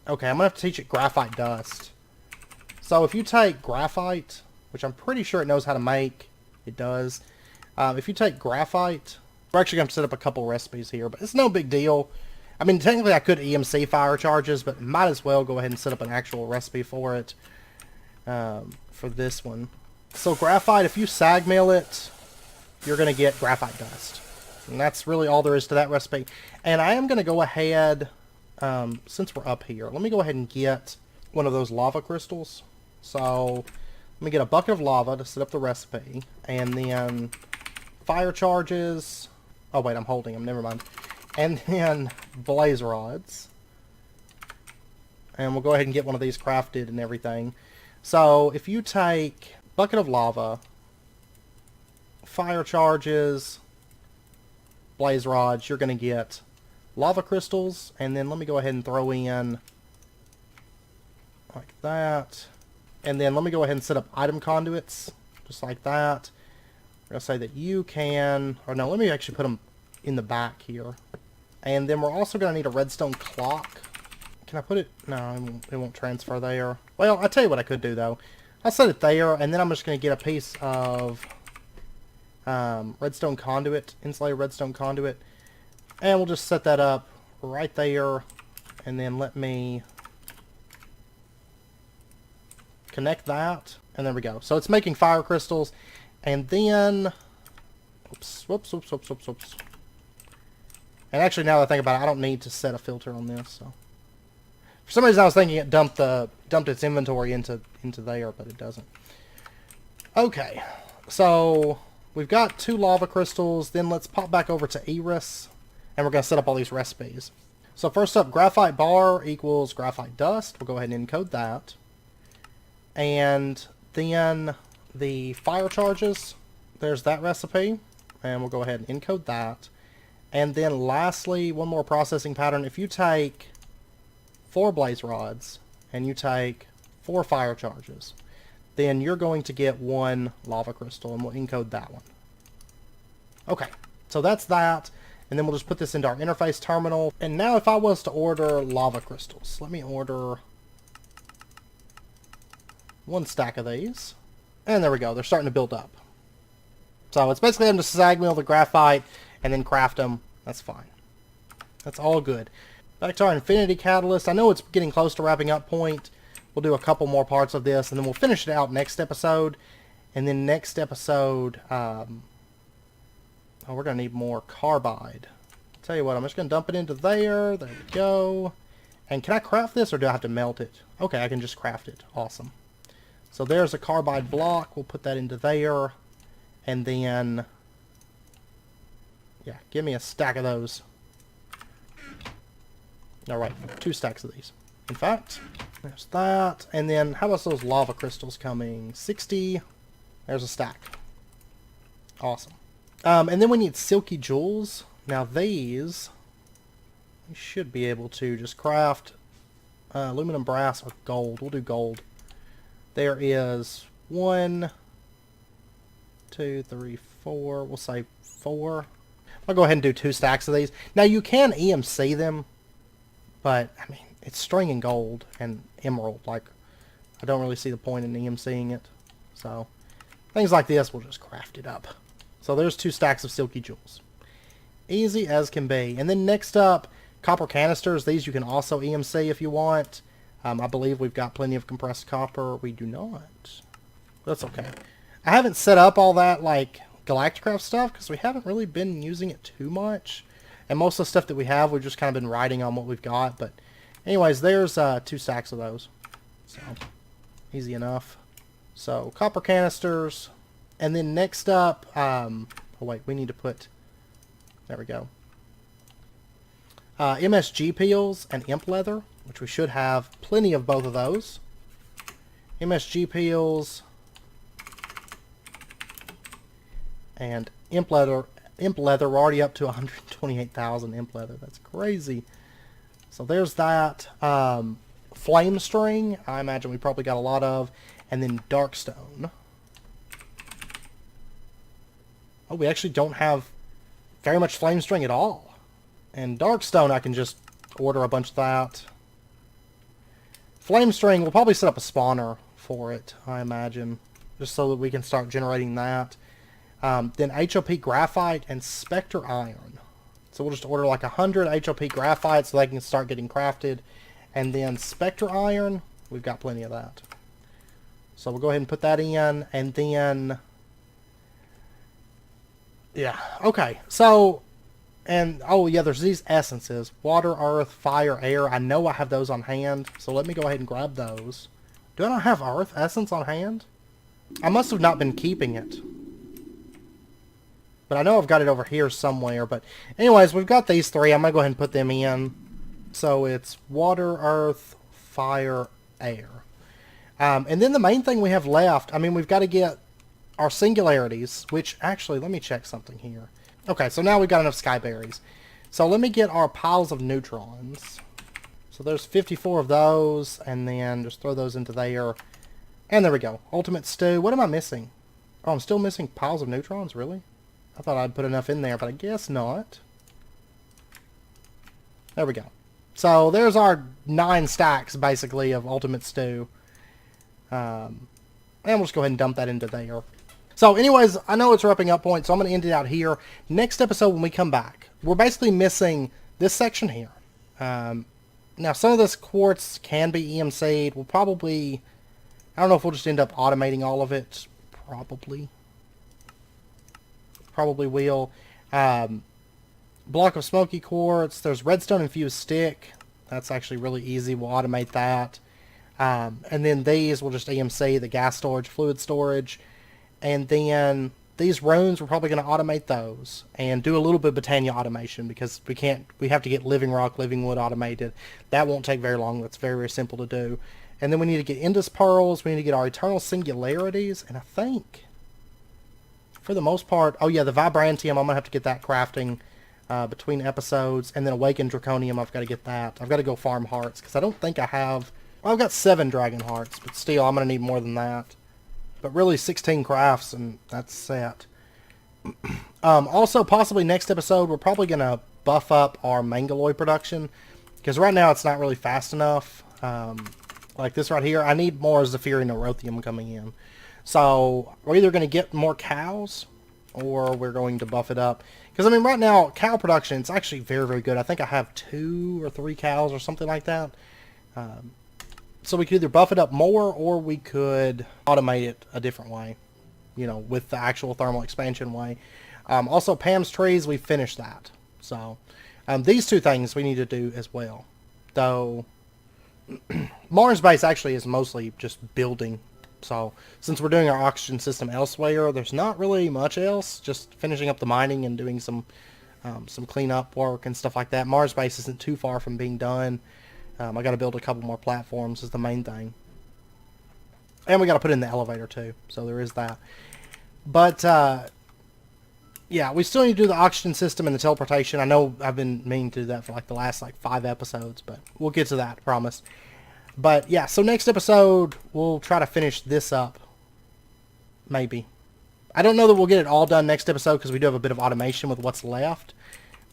Okay, I'm going to have to teach it graphite dust. So if you take graphite, which I'm pretty sure it knows how to make, it does. If you take graphite, we're actually going to set up a couple recipes here, but it's no big deal. I mean, technically I could EMC fire charges, but might as well go ahead and set up an actual recipe for it, for this one. So graphite, if you sag mill it, you're going to get graphite dust. And that's really all there is to that recipe. And I am going to go ahead, since we're up here, let me go ahead and get one of those lava crystals. So let me get a bucket of lava to set up the recipe, and then fire charges. Oh wait, I'm holding them, never mind. And then blaze rods. And we'll go ahead and get one of these crafted and everything. So if you take bucket of lava, fire charges, blaze rods, you're going to get lava crystals, and then let me go ahead and throw in like that. And then let me go ahead and set up item conduits, just like that. We're going to say that you can, or no, let me actually put them in the back here. And then we're also going to need a redstone clock. Can I put it? No, it won't transfer there. Well, I'll tell you what I could do, though. I'll set it there, and then I'm just going to get a piece of redstone conduit, insulated redstone conduit. And we'll just set that up right there. And then let me connect that, and there we go. So it's making fire crystals, and then whoops. And actually, now that I think about it, I don't need to set a filter on this. So for some reason I was thinking it dumped its inventory into there, but it doesn't. Okay, so we've got 2 lava crystals. Then let's pop back over to Eris, and we're going to set up all these recipes. So first up, graphite bar equals graphite dust. We'll go ahead and encode that. And then the fire charges, there's that recipe, and we'll go ahead and encode that. And then lastly, one more processing pattern. If you take 4 blaze rods and you take 4 fire charges, then you're going to get 1 lava crystal, and we'll encode that one. Okay, so that's that. And then we'll just put this into our interface terminal. And now if I was to order lava crystals, let me order 1 stack of these. And there we go. They're starting to build up. So it's basically them to sag mill the graphite and then craft them. That's fine. That's all good. Back to our infinity catalyst. I know it's getting close to wrapping up point. We'll do a couple more parts of this, and then we'll finish it out next episode. And then next episode, we're going to need more carbide. Tell you what, I'm just going to dump it into there. There we go. And can I craft this, or do I have to melt it? Okay, I can just craft it. Awesome. So there's a carbide block. We'll put that into there. And then, yeah, give me a stack of those. Alright, 2 stacks of these. In fact, there's that. And then, how about those lava crystals coming? 60. There's a stack. Awesome. And then we need silky jewels. Now these, we should be able to just craft aluminum, brass, or gold. We'll do gold. There is 1, 2, 3, 4. We'll say 4. I'll go ahead and do 2 stacks of these. Now you can EMC them, but I mean it's string and gold and emerald. Like I don't really see the point in EMCing it. So things like this, we'll just craft it up. So there's 2 stacks of silky jewels. Easy as can be. And then next up, copper canisters. These you can also EMC if you want. I believe we've got plenty of compressed copper. We do not. That's okay. I haven't set up all that like Galacticraft stuff because we haven't really been using it too much. And most of the stuff that we have, we've just kind of been riding on what we've got. But anyways, there's 2 stacks of those. So easy enough. So copper canisters. And then next up, oh wait, we need to put, there we go. MSG peels and imp leather, which we should have plenty of both of those. MSG peels and imp leather. Imp leather, we're already up to 128,000 imp leather. That's crazy. So there's that. Flame string, I imagine we probably got a lot of. And then dark stone. Oh, we actually don't have very much flame string at all. And dark stone, I can just order a bunch of that. Flame string, we'll probably set up a spawner for it, I imagine. Just so that we can start generating that. Then HOP graphite and specter iron. So we'll just order like 100 HOP graphite so they can start getting crafted. And then specter iron, we've got plenty of that. So we'll go ahead and put that in. And then... yeah, okay. So, and, oh yeah, there's these essences. Water, earth, fire, air. I know I have those on hand. So let me go ahead and grab those. Do I not have earth essence on hand? I must have not been keeping it. But I know I've got it over here somewhere. But anyways, we've got these 3. I'm going to go ahead and put them in. So it's water, earth, fire, air. And then the main thing we have left, I mean, we've got to get our singularities, which actually, let me check something here. Okay, so now we've got enough skyberries. So let me get our piles of neutrons. So there's 54 of those, and then just throw those into there. And there we go. Ultimate stew. What am I missing? Oh, I'm still missing piles of neutrons? Really? I thought I'd put enough in there, but I guess not. There we go. So there's our 9 stacks, basically, of ultimate stew. And we'll just go ahead and dump that into there. So anyways, I know it's wrapping up point, so I'm going to end it out here. Next episode when we come back, we're basically missing this section here. Now some of this quartz can be EMC'd. We'll probably, I don't know if we'll just end up automating all of it. Probably will. Block of smoky quartz. There's redstone infused stick. That's actually really easy. We'll automate that. And then these will just EMC, the gas storage, fluid storage. And then these runes, we're probably going to automate those. And do a little bit of Botania automation because we have to get living rock, living wood automated. That won't take very long. That's very, very simple to do. And then we need to get Indus pearls. We need to get our eternal singularities. And I think, for the most part, oh yeah, the vibrantium, I'm going to have to get that crafting between episodes. And then awakened draconium, I've got to get that. I've got to go farm hearts because I don't think I have... well, I've got 7 dragon hearts, but still, I'm going to need more than that. But really, 16 crafts, and that's set. Also, possibly next episode, we're probably going to buff up our mangaloid production. Because right now, it's not really fast enough. Like this right here, I need more Zephyrian Nerothium coming in. So, we're either going to get more cows, or we're going to buff it up. Because, I mean, right now, cow production, it's actually very, very good. I think I have 2 or 3 cows or something like that. So we could either buff it up more, or we could automate it a different way, you know, with the actual thermal expansion way. Also, Pam's trees, we finished that. So, these 2 things we need to do as well. Though, Mars base actually is mostly just building. So, since we're doing our oxygen system elsewhere, there's not really much else. Just finishing up the mining and doing some cleanup work and stuff like that. Mars base isn't too far from being done. I got to build a couple more platforms is the main thing. And we got to put in the elevator too. So there is that. But, yeah, we still need to do the oxygen system and the teleportation. I know I've been meaning to do that for like the last like 5 episodes, but we'll get to that, promise. But yeah, so next episode we'll try to finish this up. Maybe. I don't know that we'll get it all done next episode because we do have a bit of automation with what's left,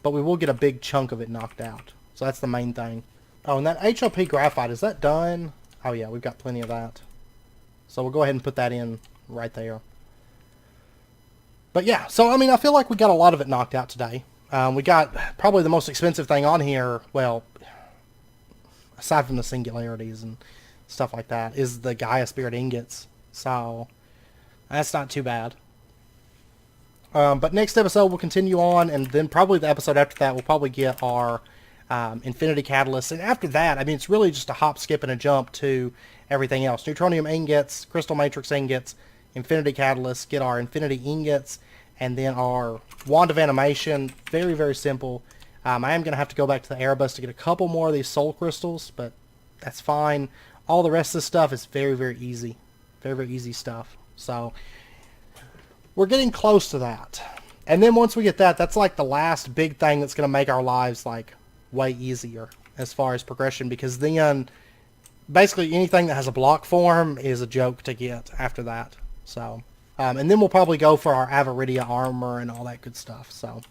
but we will get a big chunk of it knocked out. So that's the main thing. Oh, and that HLP graphite, is that done? Oh yeah, we've got plenty of that. So we'll go ahead and put that in right there. But yeah, so I mean, I feel like we got a lot of it knocked out today. We got probably the most expensive thing on here, well, aside from the singularities and stuff like that, is the Gaia Spirit ingots. So that's not too bad. But next episode we'll continue on, and then probably the episode after that we'll probably get our Infinity Catalyst. And after that, I mean, it's really just a hop, skip, and a jump to everything else. Neutronium ingots, Crystal Matrix ingots, Infinity Catalyst, get our Infinity ingots, and then our Wand of Animation. Very, very simple. I am going to have to go back to the Erebus to get a couple more of these soul crystals, but that's fine. All the rest of this stuff is very, very easy. Very, very easy stuff. So we're getting close to that. And then once we get that, that's like the last big thing that's going to make our lives like way easier as far as progression, because then basically anything that has a block form is a joke to get after that. So, and then we'll probably go for our Avaridia armor and all that good stuff. So,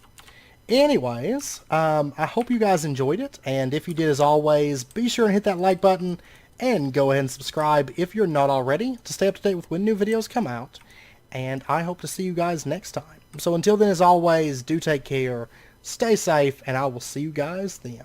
anyways, I hope you guys enjoyed it. And if you did, as always, be sure and hit that like button and go ahead and subscribe if you're not already to stay up to date with when new videos come out. And I hope to see you guys next time. So until then, as always, do take care, stay safe, and I will see you guys then.